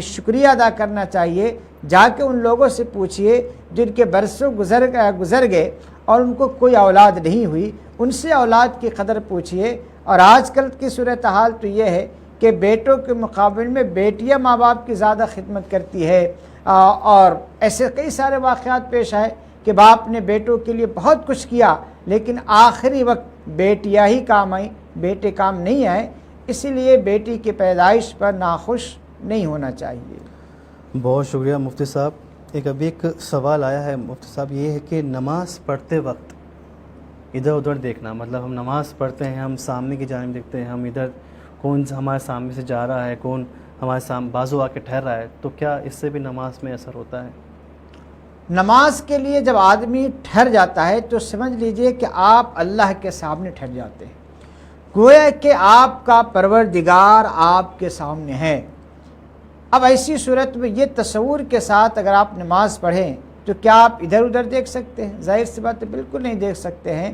شکریہ ادا کرنا چاہیے۔ جا کے ان لوگوں سے پوچھئے جن کے برسوں گزر گئے اور ان کو کوئی اولاد نہیں ہوئی، ان سے اولاد کی قدر پوچھئے۔ اور آج کل کی صورتحال تو یہ ہے کہ بیٹوں کے مقابل میں بیٹیاں ماں باپ کی زیادہ خدمت کرتی ہے، اور ایسے کئی سارے واقعات پیش آئے کہ باپ نے بیٹوں کے لیے بہت کچھ کیا لیکن آخری وقت بیٹیاں ہی کام آئیں، بیٹے کام نہیں آئے۔ اسی لیے بیٹی کی پیدائش پر ناخوش نہیں ہونا چاہیے۔ بہت شکریہ مفتی صاحب۔ ابھی ایک سوال آیا ہے مفتی صاحب، یہ ہے کہ نماز پڑھتے وقت ادھر ادھر دیکھنا، مطلب ہم نماز پڑھتے ہیں، ہم سامنے کی جانب دیکھتے ہیں، ہم ادھر کون ہمارے سامنے سے جا رہا ہے، کون ہمارے سامنے بازو آ کے ٹھہر رہا ہے، تو کیا اس سے بھی نماز میں اثر ہوتا ہے؟ نماز کے لیے جب آدمی ٹھہر جاتا ہے تو سمجھ لیجئے کہ آپ اللہ کے سامنے ٹھہر جاتے ہیں، گویا کہ آپ کا پروردگار آپ کے سامنے ہے۔ اب ایسی صورت میں یہ تصور کے ساتھ اگر آپ نماز پڑھیں تو کیا آپ ادھر ادھر دیکھ سکتے ہیں؟ ظاہر سی بات ہے بالکل نہیں دیکھ سکتے ہیں۔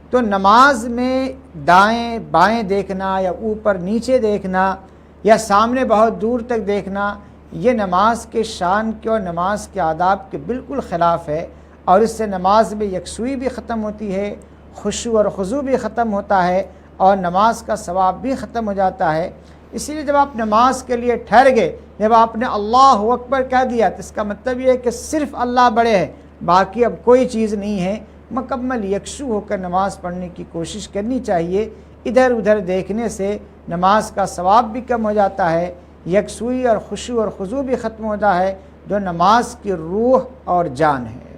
تو نماز میں دائیں بائیں دیکھنا یا اوپر نیچے دیکھنا یا سامنے بہت دور تک دیکھنا، یہ نماز کے شان کے اور نماز کے آداب کے بالکل خلاف ہے، اور اس سے نماز میں یکسوئی بھی ختم ہوتی ہے، خشوع اور خضوع بھی ختم ہوتا ہے، اور نماز کا ثواب بھی ختم ہو جاتا ہے۔ اسی لیے جب آپ نماز کے لیے ٹھہر گئے، جب آپ نے اللہ اکبر کہہ دیا تو اس کا مطلب یہ ہے کہ صرف اللہ بڑے ہے، باقی اب کوئی چیز نہیں ہے۔ مکمل یکسو ہو کر نماز پڑھنے کی کوشش کرنی چاہیے۔ ادھر ادھر دیکھنے سے نماز کا ثواب بھی کم ہو جاتا ہے، یکسوئی اور خشوع اور خضوع بھی ختم ہوتا ہے، جو نماز کی روح اور جان ہے۔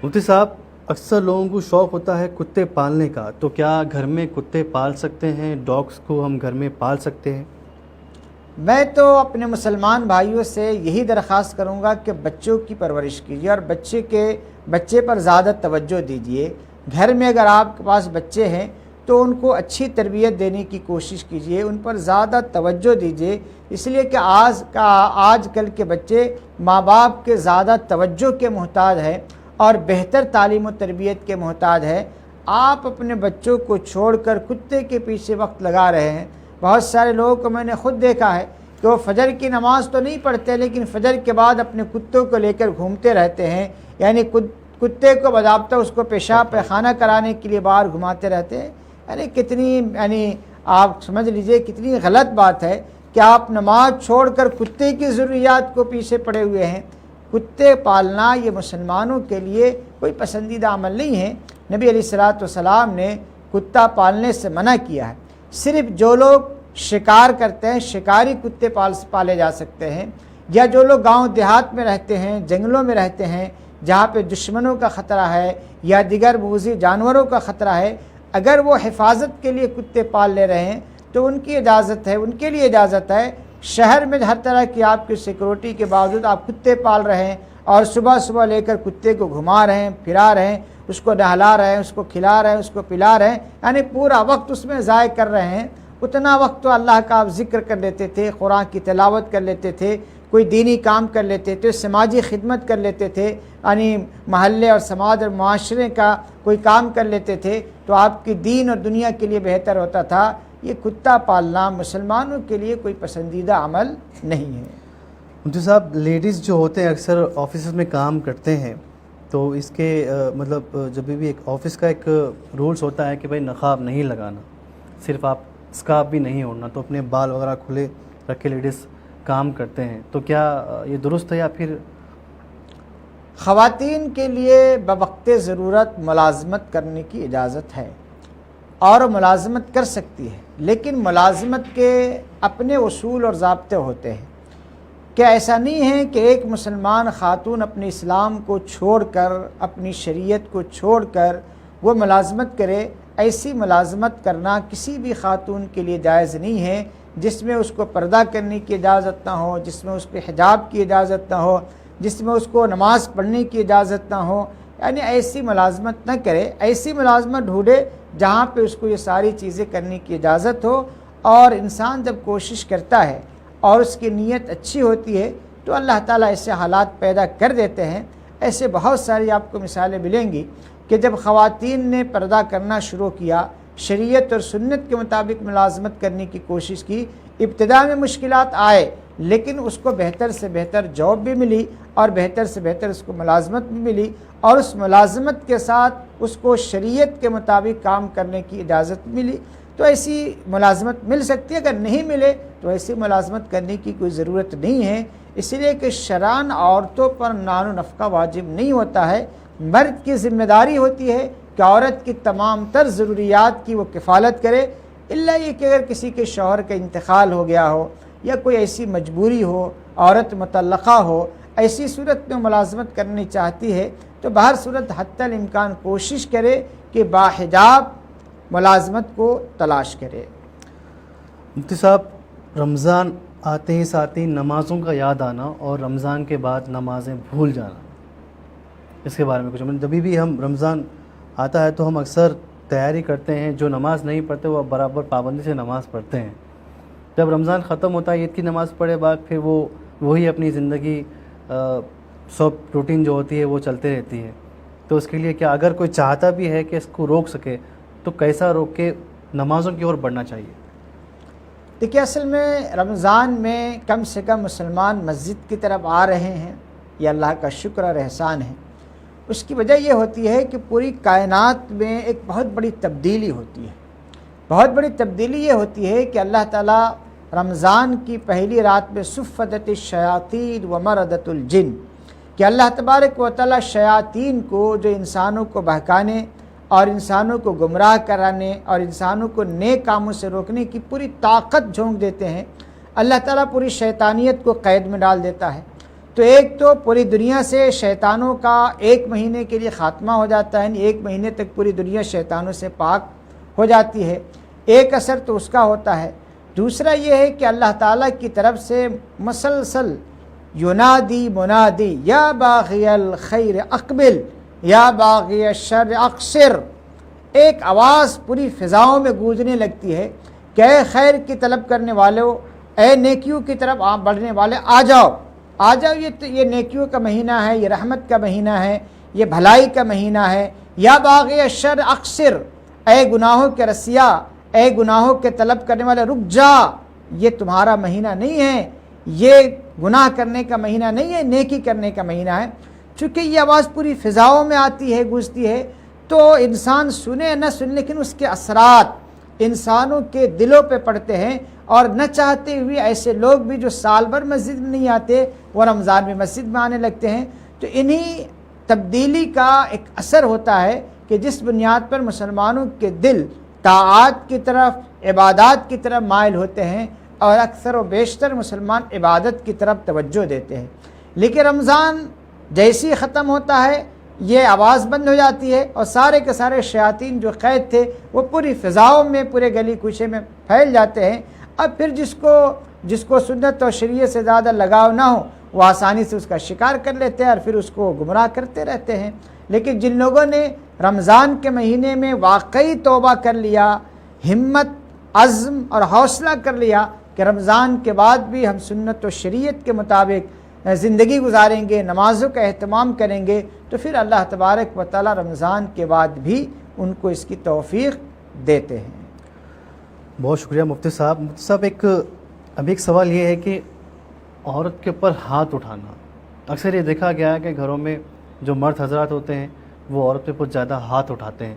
مفتی صاحب، اکثر لوگوں کو شوق ہوتا ہے کتے پالنے کا، تو کیا گھر میں کتے پال سکتے ہیں؟ ڈاگس کو ہم گھر میں پال سکتے ہیں؟ میں تو اپنے مسلمان بھائیوں سے یہی درخواست کروں گا کہ بچوں کی پرورش کیجیے اور بچے پر زیادہ توجہ دیجیے۔ گھر میں اگر آپ کے پاس بچے ہیں تو ان کو اچھی تربیت دینے کی کوشش کیجیے، ان پر زیادہ توجہ دیجیے، اس لیے کہ آج کل کے بچے ماں باپ کے زیادہ توجہ کے محتاج ہیں اور بہتر تعلیم و تربیت کے محتاج ہے۔ آپ اپنے بچوں کو چھوڑ کر کتے کے پیچھے وقت لگا رہے ہیں۔ بہت سارے لوگوں کو میں نے خود دیکھا ہے کہ وہ فجر کی نماز تو نہیں پڑھتے لیکن فجر کے بعد اپنے کتوں کو لے کر گھومتے رہتے ہیں، یعنی کتے کو باضابطہ اس کو پیشاب پیخانہ کرانے کے لیے باہر گھماتے رہتے ہیں۔ یعنی آپ سمجھ لیجئے کتنی غلط بات ہے کہ آپ نماز چھوڑ کر کتے کی ضروریات کو پیچھے پڑے ہوئے ہیں۔ کتے پالنا یہ مسلمانوں کے لیے کوئی پسندیدہ عمل نہیں ہے۔ نبی علیہ الصلوۃ والسلام نے کتا پالنے سے منع کیا ہے۔ صرف جو لوگ شکار کرتے ہیں شکاری کتے پالے جا سکتے ہیں، یا جو لوگ گاؤں دیہات میں رہتے ہیں، جنگلوں میں رہتے ہیں، جہاں پہ دشمنوں کا خطرہ ہے یا دیگر موذی جانوروں کا خطرہ ہے، اگر وہ حفاظت کے لیے کتے پال لے رہے ہیں تو ان کی اجازت ہے، ان کے لیے اجازت ہے۔ شہر میں ہر طرح کی آپ کی سیکورٹی کے باوجود آپ کتے پال رہے ہیں اور صبح صبح لے کر کتے کو گھما رہے ہیں، پھرا رہے ہیں، اس کو نہلا رہے ہیں، اس کو کھلا رہے ہیں، اس کو پلا رہے ہیں، یعنی پورا وقت اس میں ضائع کر رہے ہیں۔ اتنا وقت تو اللہ کا آپ ذکر کر لیتے تھے، قرآن کی تلاوت کر لیتے تھے، کوئی دینی کام کر لیتے تھے، سماجی خدمت کر لیتے تھے، یعنی محلے اور سماج اور معاشرے کا کوئی کام کر لیتے تھے تو آپ کی دین اور دنیا کے لیے بہتر ہوتا تھا۔ یہ کتا پالنا مسلمانوں کے لیے کوئی پسندیدہ عمل نہیں ہے۔ مفتی صاحب، لیڈیز جو ہوتے ہیں اکثر آفیسز میں کام کرتے ہیں، تو اس کے مطلب جب بھی ایک آفس کا ایک رولز ہوتا ہے کہ بھائی نقاب نہیں لگانا، صرف آپ اسکارف بھی نہیں اوڑھنا، تو اپنے بال وغیرہ کھلے رکھ کے لیڈیز کام کرتے ہیں، تو کیا یہ درست ہے یا پھر؟ خواتین کے لیے بوقت ضرورت ملازمت کرنے کی اجازت ہے اور ملازمت کر سکتی ہے، لیکن ملازمت کے اپنے اصول اور ضابطے ہوتے ہیں کہ ایسا نہیں ہے کہ ایک مسلمان خاتون اپنے اسلام کو چھوڑ کر، اپنی شریعت کو چھوڑ کر وہ ملازمت کرے۔ ایسی ملازمت کرنا کسی بھی خاتون کے لیے جائز نہیں ہے جس میں اس کو پردہ کرنے کی اجازت نہ ہو، جس میں اس پہ حجاب کی اجازت نہ ہو، جس میں اس کو نماز پڑھنے کی اجازت نہ ہو، یعنی ایسی ملازمت نہ کرے۔ ایسی ملازمت ڈھونڈے جہاں پہ اس کو یہ ساری چیزیں کرنے کی اجازت ہو، اور انسان جب کوشش کرتا ہے اور اس کی نیت اچھی ہوتی ہے تو اللہ تعالیٰ ایسے حالات پیدا کر دیتے ہیں۔ ایسے بہت ساری آپ کو مثالیں ملیں گی کہ جب خواتین نے پردہ کرنا شروع کیا، شریعت اور سنت کے مطابق ملازمت کرنے کی کوشش کی، ابتدا میں مشکلات آئے لیکن اس کو بہتر سے بہتر جاب بھی ملی اور بہتر سے بہتر اس کو ملازمت بھی ملی، اور اس ملازمت کے ساتھ اس کو شریعت کے مطابق کام کرنے کی اجازت ملی۔ تو ایسی ملازمت مل سکتی ہے، اگر نہیں ملے تو ایسی ملازمت کرنے کی کوئی ضرورت نہیں ہے، اس لیے کہ شرعاً عورتوں پر نان و نفقہ واجب نہیں ہوتا ہے۔ مرد کی ذمہ داری ہوتی ہے کہ عورت کی تمام تر ضروریات کی وہ کفالت کرے، الا یہ کہ اگر کسی کے شوہر کا انتقال ہو گیا ہو یا کوئی ایسی مجبوری ہو، عورت مطلقہ ہو، ایسی صورت میں ملازمت کرنی چاہتی ہے تو بہر صورت حتی الامکان کوشش کرے کہ باحجاب ملازمت کو تلاش کرے۔ مفتی صاحب، رمضان آتے ہی ساتھ ہی نمازوں کا یاد آنا اور رمضان کے بعد نمازیں بھول جانا، اس کے بارے میں کچھ؟ جب بھی ہم رمضان آتا ہے تو ہم اکثر تیاری کرتے ہیں، جو نماز نہیں پڑھتے وہ برابر پابندی سے نماز پڑھتے ہیں۔ جب رمضان ختم ہوتا ہے، عید کی نماز پڑھے بعد پھر وہی اپنی زندگی سب روٹین جو ہوتی ہے وہ چلتے رہتی ہے، تو اس کے لیے کیا اگر کوئی چاہتا بھی ہے کہ اس کو روک سکے تو کیسا روک کے نمازوں کی اور بڑھنا چاہیے؟ دیکھیے، اصل میں رمضان میں کم سے کم مسلمان مسجد کی طرف آ رہے ہیں، یہ اللہ کا شکر اور احسان ہے۔ اس کی وجہ یہ ہوتی ہے کہ پوری کائنات میں ایک بہت بڑی تبدیلی ہوتی ہے۔ بہت بڑی تبدیلی یہ ہوتی ہے کہ اللہ تعالیٰ رمضان کی پہلی رات میں صفدت الشیاطین و مردت الجن، کہ اللہ تبارک و تعالیٰ شیاطین کو، جو انسانوں کو بہکانے اور انسانوں کو گمراہ کرانے اور انسانوں کو نیک کاموں سے روکنے کی پوری طاقت جھونک دیتے ہیں، اللہ تعالیٰ پوری شیطانیت کو قید میں ڈال دیتا ہے۔ تو ایک تو پوری دنیا سے شیطانوں کا ایک مہینے کے لیے خاتمہ ہو جاتا ہے، یعنی ایک مہینے تک پوری دنیا شیطانوں سے پاک ہو جاتی ہے، ایک اثر تو اس کا ہوتا ہے۔ دوسرا یہ ہے کہ اللہ تعالیٰ کی طرف سے مسلسل ینادی منادی یا باغی الخیر اقبل یا باغی الشر اقصر، ایک آواز پوری فضاؤں میں گونجنے لگتی ہے کہ اے خیر کی طلب کرنے والوں، اے نیکیوں کی طرف بڑھنے والے، آ جاؤ آ جاؤ، یہ نیکیوں کا مہینہ ہے، یہ رحمت کا مہینہ ہے، یہ بھلائی کا مہینہ ہے۔ یا باغی الشر اقصر، اے گناہوں کے رسیا، اے گناہوں کے طلب کرنے والے، رک جا، یہ تمہارا مہینہ نہیں ہے، یہ گناہ کرنے کا مہینہ نہیں ہے، نیکی کرنے کا مہینہ ہے۔ چونکہ یہ آواز پوری فضاؤں میں آتی ہے، گونجتی ہے، تو انسان سنے نہ سنے لیکن اس کے اثرات انسانوں کے دلوں پہ پڑتے ہیں، اور نہ چاہتے ہوئے ایسے لوگ بھی جو سال بھر مسجد میں نہیں آتے وہ رمضان میں مسجد میں آنے لگتے ہیں۔ تو انہی تبدیلی کا ایک اثر ہوتا ہے کہ جس بنیاد پر مسلمانوں کے دل طاعات کی طرف، عبادات کی طرف مائل ہوتے ہیں، اور اکثر و بیشتر مسلمان عبادت کی طرف توجہ دیتے ہیں، لیکن رمضان جیسے ہی ختم ہوتا ہے یہ آواز بند ہو جاتی ہے اور سارے کے سارے شیاطین جو قید تھے وہ پوری فضاؤں میں، پورے گلی کوچے میں پھیل جاتے ہیں۔ اب پھر جس کو سنت اور شریعت سے زیادہ لگاؤ نہ ہو وہ آسانی سے اس کا شکار کر لیتے ہیں اور پھر اس کو گمراہ کرتے رہتے ہیں۔ لیکن جن لوگوں نے رمضان کے مہینے میں واقعی توبہ کر لیا، ہمت، عزم اور حوصلہ کر لیا کہ رمضان کے بعد بھی ہم سنت و شریعت کے مطابق زندگی گزاریں گے، نمازوں کا اہتمام کریں گے، تو پھر اللہ تبارک و تعالی رمضان کے بعد بھی ان کو اس کی توفیق دیتے ہیں۔ بہت شکریہ مفتی صاحب۔ مفتی صاحب ابھی ایک سوال یہ ہے کہ عورت کے اوپر ہاتھ اٹھانا، اکثر یہ دیکھا گیا ہے کہ گھروں میں جو مرد حضرات ہوتے ہیں وہ عورت کے اوپر زیادہ ہاتھ اٹھاتے ہیں،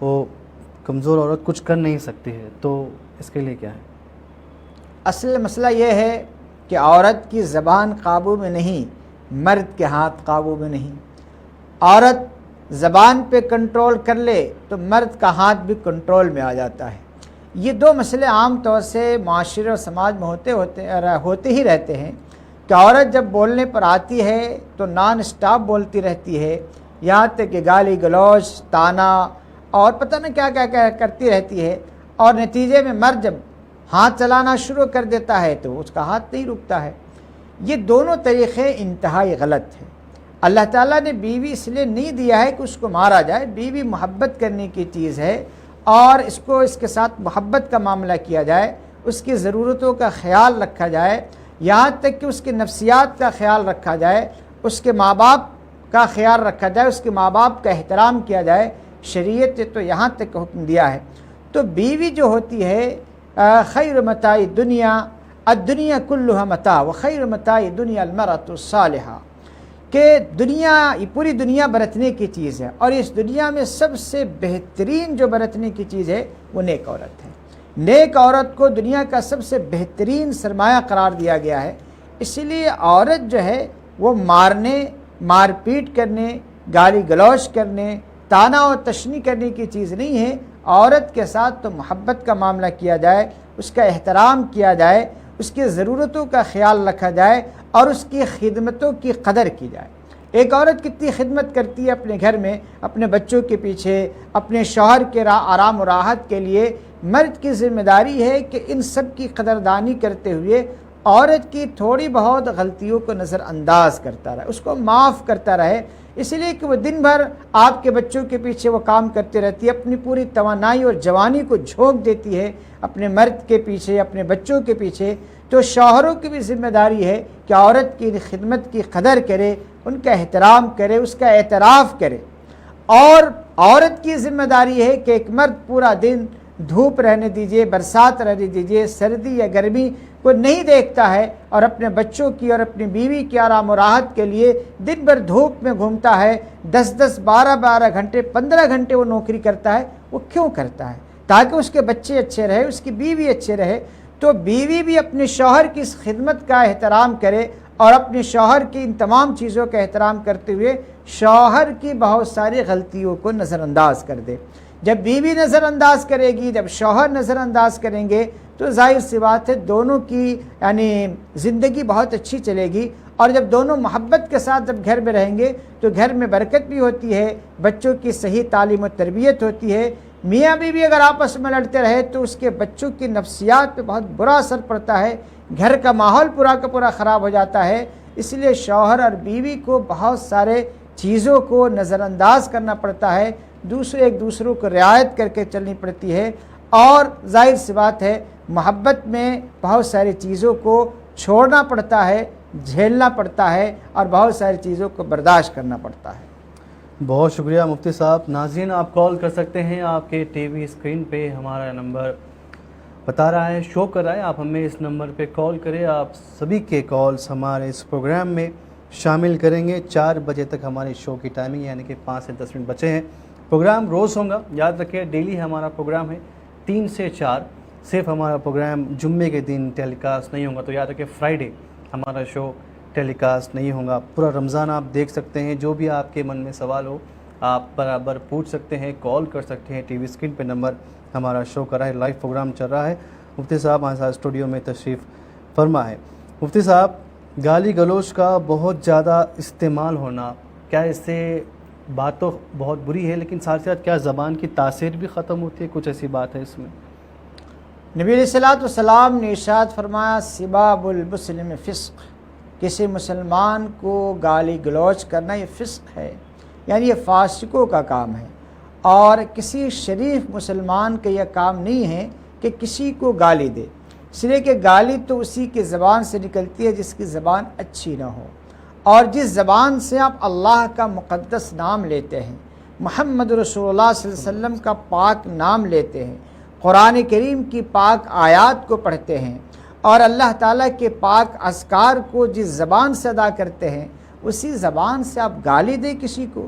وہ کمزور عورت کچھ کر نہیں سکتی ہے، تو اس کے لیے کیا ہے؟ اصل مسئلہ یہ ہے کہ عورت کی زبان قابو میں نہیں، مرد کے ہاتھ قابو میں نہیں۔ عورت زبان پہ کنٹرول کر لے تو مرد کا ہاتھ بھی کنٹرول میں آ جاتا ہے۔ یہ دو مسئلے عام طور سے معاشرے اور سماج میں ہوتے ہی رہتے ہیں کہ عورت جب بولنے پر آتی ہے تو نان اسٹاپ بولتی رہتی ہے، یہاں تک کہ گالی گلوچ، تانا اور پتہ نہ کیا کیا کرتی رہتی ہے، اور نتیجے میں مرد جب ہاتھ چلانا شروع کر دیتا ہے تو اس کا ہاتھ نہیں رکتا ہے۔ یہ دونوں طریقے انتہائی غلط ہیں۔ اللہ تعالیٰ نے بیوی اس لیے نہیں دیا ہے کہ اس کو مارا جائے، بیوی محبت کرنے کی چیز ہے اور اس کے ساتھ محبت کا معاملہ کیا جائے، اس کی ضرورتوں کا خیال رکھا جائے، یہاں تک کہ اس کی نفسیات کا خیال رکھا جائے، اس کے ماں باپ کا خیال رکھا جائے، اس کے ماں باپ کا احترام کیا جائے۔ شریعت نے تو یہاں تک حکم دیا ہے۔ تو بیوی جو ہوتی ہے خیر متاع دنیا الدنیا کلها متاع وخیر متاع دنیا المرأة الصالحہ، کہ پوری دنیا برتنے کی چیز ہے، اور اس دنیا میں سب سے بہترین جو برتنے کی چیز ہے وہ نیک عورت ہے۔ نیک عورت کو دنیا کا سب سے بہترین سرمایہ قرار دیا گیا ہے۔ اس لیے عورت جو ہے وہ مارنے، مار پیٹ کرنے، گالی گلوچ کرنے، تانا اور تشنی کرنے کی چیز نہیں ہے۔ عورت کے ساتھ تو محبت کا معاملہ کیا جائے، اس کا احترام کیا جائے، اس کی ضرورتوں کا خیال رکھا جائے اور اس کی خدمتوں کی قدر کی جائے۔ ایک عورت کتنی خدمت کرتی ہے اپنے گھر میں، اپنے بچوں کے پیچھے، اپنے شوہر کے آرام و راحت کے لیے۔ مرد کی ذمہ داری ہے کہ ان سب کی قدردانی کرتے ہوئے عورت کی تھوڑی بہت غلطیوں کو نظر انداز کرتا رہے، اس کو معاف کرتا رہے، اس لیے کہ وہ دن بھر آپ کے بچوں کے پیچھے وہ کام کرتی رہتی ہے، اپنی پوری توانائی اور جوانی کو جھونک دیتی ہے اپنے مرد کے پیچھے، اپنے بچوں کے پیچھے۔ تو شوہروں کی بھی ذمہ داری ہے کہ عورت کی خدمت کی قدر کرے، ان کا احترام کرے، اس کا اعتراف کرے۔ اور عورت کی ذمہ داری ہے کہ ایک مرد پورا دن دھوپ رہنے دیجئے، برسات رہنے دیجئے، سردی یا گرمی کو نہیں دیکھتا ہے اور اپنے بچوں کی اور اپنی بیوی کی آرام و راحت کے لیے دن بھر دھوپ میں گھومتا ہے، 10 12 گھنٹے 15 گھنٹے وہ نوکری کرتا ہے۔ وہ کیوں کرتا ہے؟ تاکہ اس کے بچے اچھے رہے، اس کی بیوی اچھے رہے۔ تو بیوی بھی اپنے شوہر کی اس خدمت کا احترام کرے اور اپنے شوہر کی ان تمام چیزوں کا احترام کرتے ہوئے شوہر کی بہت ساری غلطیوں کو نظر انداز کر دے۔ جب بیوی نظر انداز کرے گی، جب شوہر نظر انداز کریں گے تو ظاہر سی بات ہے دونوں کی زندگی بہت اچھی چلے گی۔ اور جب دونوں محبت کے ساتھ جب گھر میں رہیں گے تو گھر میں برکت بھی ہوتی ہے، بچوں کی صحیح تعلیم و تربیت ہوتی ہے۔ میاں بیوی اگر آپس میں لڑتے رہے تو اس کے بچوں کی نفسیات پہ بہت برا اثر پڑتا ہے، گھر کا ماحول پورا کا پورا خراب ہو جاتا ہے۔ اس لیے شوہر اور بیوی کو بہت سارے چیزوں کو نظر انداز کرنا پڑتا ہے، ایک دوسروں کو رعایت کر کے چلنی پڑتی ہے، اور ظاہر سی بات ہے محبت میں بہت ساری چیزوں کو چھوڑنا پڑتا ہے، جھیلنا پڑتا ہے اور بہت ساری چیزوں کو برداشت کرنا پڑتا ہے۔ بہت شکریہ مفتی صاحب۔ ناظرین آپ کال کر سکتے ہیں، آپ کے ٹی وی اسکرین پہ ہمارا نمبر بتا رہا ہے، شو کر رہا ہے، آپ ہمیں اس نمبر پہ کال کریں۔ آپ سبھی کے کالز ہمارے اس پروگرام میں شامل کریں گے۔ 4 بجے تک ہمارے شو کی ٹائمنگ یعنی کہ 5 سے 10 منٹ بچے ہیں۔ پروگرام روز ہوگا، یاد رکھیں ڈیلی ہمارا پروگرام ہے 3 سے 4۔ صرف ہمارا پروگرام جمعے کے دن ٹیلی کاسٹ نہیں ہوگا، تو یاد رکھیں فرائیڈے ہمارا شو ٹیلی کاسٹ نہیں ہوگا۔ پورا رمضان آپ دیکھ سکتے ہیں، جو بھی آپ کے من میں سوال ہو آپ برابر پوچھ سکتے ہیں، کال کر سکتے ہیں۔ ٹی وی اسکرین پہ نمبر ہمارا شو کر رہا ہے، لائیو پروگرام چل رہا ہے۔ مفتی صاحب ہمارے ساتھ اسٹوڈیو میں تشریف فرما ہے. مفتی صاحب، گالی گلوچ کا بہت زیادہ استعمال ہونا، کیا اس سے بات تو بہت بری ہے لیکن ساتھ ساتھ کیا زبان کی تاثیر بھی ختم ہوتی ہے؟ کچھ ایسی بات ہے اس میں؟ نبی علیہ الصلوۃ والسلام نے ارشاد فرمایا سباب المسلم فسق، کسی مسلمان کو گالی گلوچ کرنا یہ فسق ہے، یعنی یہ فاسقوں کا کام ہے، اور کسی شریف مسلمان کا یہ کام نہیں ہے کہ کسی کو گالی دے، اس لیے کہ گالی تو اسی کی زبان سے نکلتی ہے جس کی زبان اچھی نہ ہو، اور جس زبان سے آپ اللہ کا مقدس نام لیتے ہیں، محمد رسول اللہ صلی اللہ علیہ وسلم کا پاک نام لیتے ہیں، قرآن کریم کی پاک آیات کو پڑھتے ہیں، اور اللہ تعالیٰ کے پاک اذکار کو جس زبان سے ادا کرتے ہیں، اسی زبان سے آپ گالی دیں کسی کو.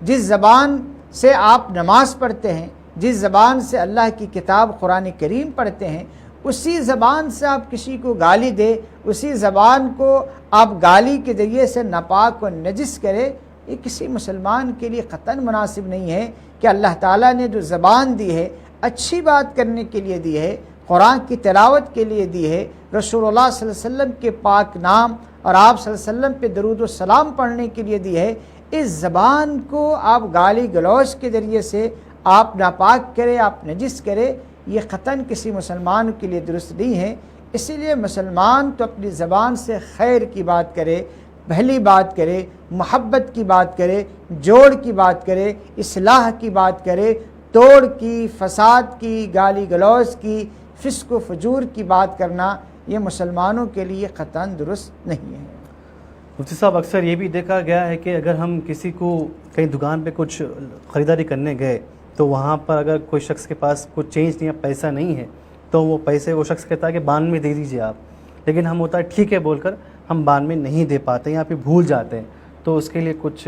جس زبان سے آپ نماز پڑھتے ہیں، جس زبان سے اللہ کی کتاب قرآن کریم پڑھتے ہیں، اسی زبان سے آپ کسی کو گالی دے، اسی زبان کو آپ گالی کے ذریعے سے ناپاک و نجس کرے، یہ کسی مسلمان کے لیے قطعاً مناسب نہیں ہے کہ اللہ تعالیٰ نے جو زبان دی ہے اچھی بات کرنے کے لیے دی ہے، قرآن کی تلاوت کے لیے دی ہے، رسول اللہ صلی اللہ علیہ وسلم کے پاک نام اور آپ صلی اللہ علیہ وسلم پہ درود و سلام پڑھنے کے لیے دی ہے، اس زبان کو آپ گالی گلوچ کے ذریعے سے آپ ناپاک کرے، آپ نجس کرے، یہ قطعاً کسی مسلمان کے لیے درست نہیں ہے. اسی لیے مسلمان تو اپنی زبان سے خیر کی بات کرے، بھلی بات کرے، محبت کی بات کرے، جوڑ کی بات کرے، اصلاح کی بات کرے، توڑ کی، فساد کی، گالی گلوچ کی، فسق و فجور کی بات کرنا یہ مسلمانوں کے لیے قطعاً درست نہیں ہے. مفتی صاحب، اکثر یہ بھی دیکھا گیا ہے کہ اگر ہم کسی کو کہیں دکان پہ کچھ خریداری کرنے گئے تو وہاں پر اگر کوئی شخص کے پاس کچھ چینج نہیں ہے، پیسہ نہیں ہے، تو وہ پیسے وہ شخص کہتا ہے کہ بعد میں دے دیجئے آپ، لیکن ہم ہوتا ہے ٹھیک ہے بول کر ہم بعد میں نہیں دے پاتے یا پھر بھول جاتے ہیں، تو اس کے لیے کچھ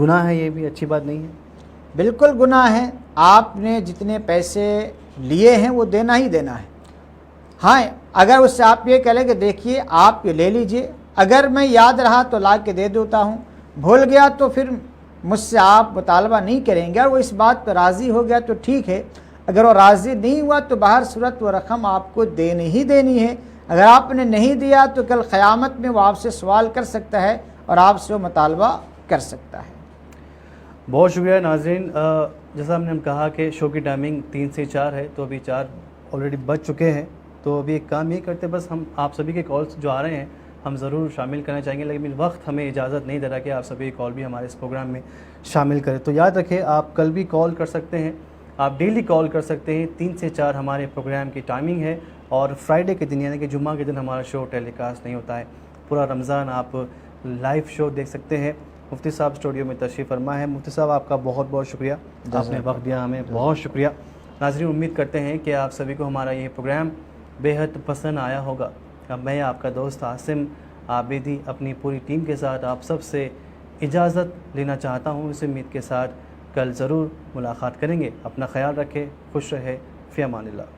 گناہ ہے؟ یہ بھی اچھی بات نہیں ہے. بالکل گناہ ہے. آپ نے جتنے پیسے لیے ہیں وہ دینا ہی دینا ہے. ہاں، اگر اس سے آپ یہ کہہ لیں کہ دیکھیے آپ یہ لے لیجئے، اگر میں یاد رہا تو لا کے دے دیتا ہوں، بھول گیا تو پھر مجھ سے آپ مطالبہ نہیں کریں گے، اور وہ اس بات پر راضی ہو گیا تو ٹھیک ہے، اگر وہ راضی نہیں ہوا تو بہر صورت وہ رقم آپ کو دینی ہی دینی ہے. اگر آپ نے نہیں دیا تو کل قیامت میں وہ آپ سے سوال کر سکتا ہے اور آپ سے وہ مطالبہ کر سکتا ہے. بہت شکریہ ناظرین. جیسا ہم نے کہا کہ شو کی ٹائمنگ 3 سے 4 ہے، تو ابھی 4 آلریڈی بج چکے ہیں، تو ابھی ایک کام یہ کرتے، بس ہم آپ سبھی کے کالز جو آ رہے ہیں ہم ضرور شامل کرنا چاہیں گے، لیکن وقت ہمیں اجازت نہیں دے رہا کہ آپ سبھی کال بھی ہمارے اس پروگرام میں شامل کریں. تو یاد رکھیں، آپ کل بھی کال کر سکتے ہیں، آپ ڈیلی کال کر سکتے ہیں. 3 سے 4 ہمارے پروگرام کی ٹائمنگ ہے، اور فرائیڈے کے دن یعنی کہ جمعہ کے دن ہمارا شو ٹیلی کاسٹ نہیں ہوتا ہے. پورا رمضان آپ لائیو شو دیکھ سکتے ہیں. مفتی صاحب اسٹوڈیو میں تشریف فرما ہے. مفتی صاحب، آپ کا بہت بہت شکریہ، آپ نے وقت دیا ہمیں، بہت شکریہ. ناظرین، امید کرتے ہیں کہ آپ سبھی کو ہمارا یہ پروگرام بے حد پسند آیا ہوگا. اب میں آپ کا دوست عاصم عابدی اپنی پوری ٹیم کے ساتھ آپ سب سے اجازت لینا چاہتا ہوں، اس امید کے ساتھ کل ضرور ملاقات کریں گے. اپنا خیال رکھیں، خوش رہے، فی امان اللہ.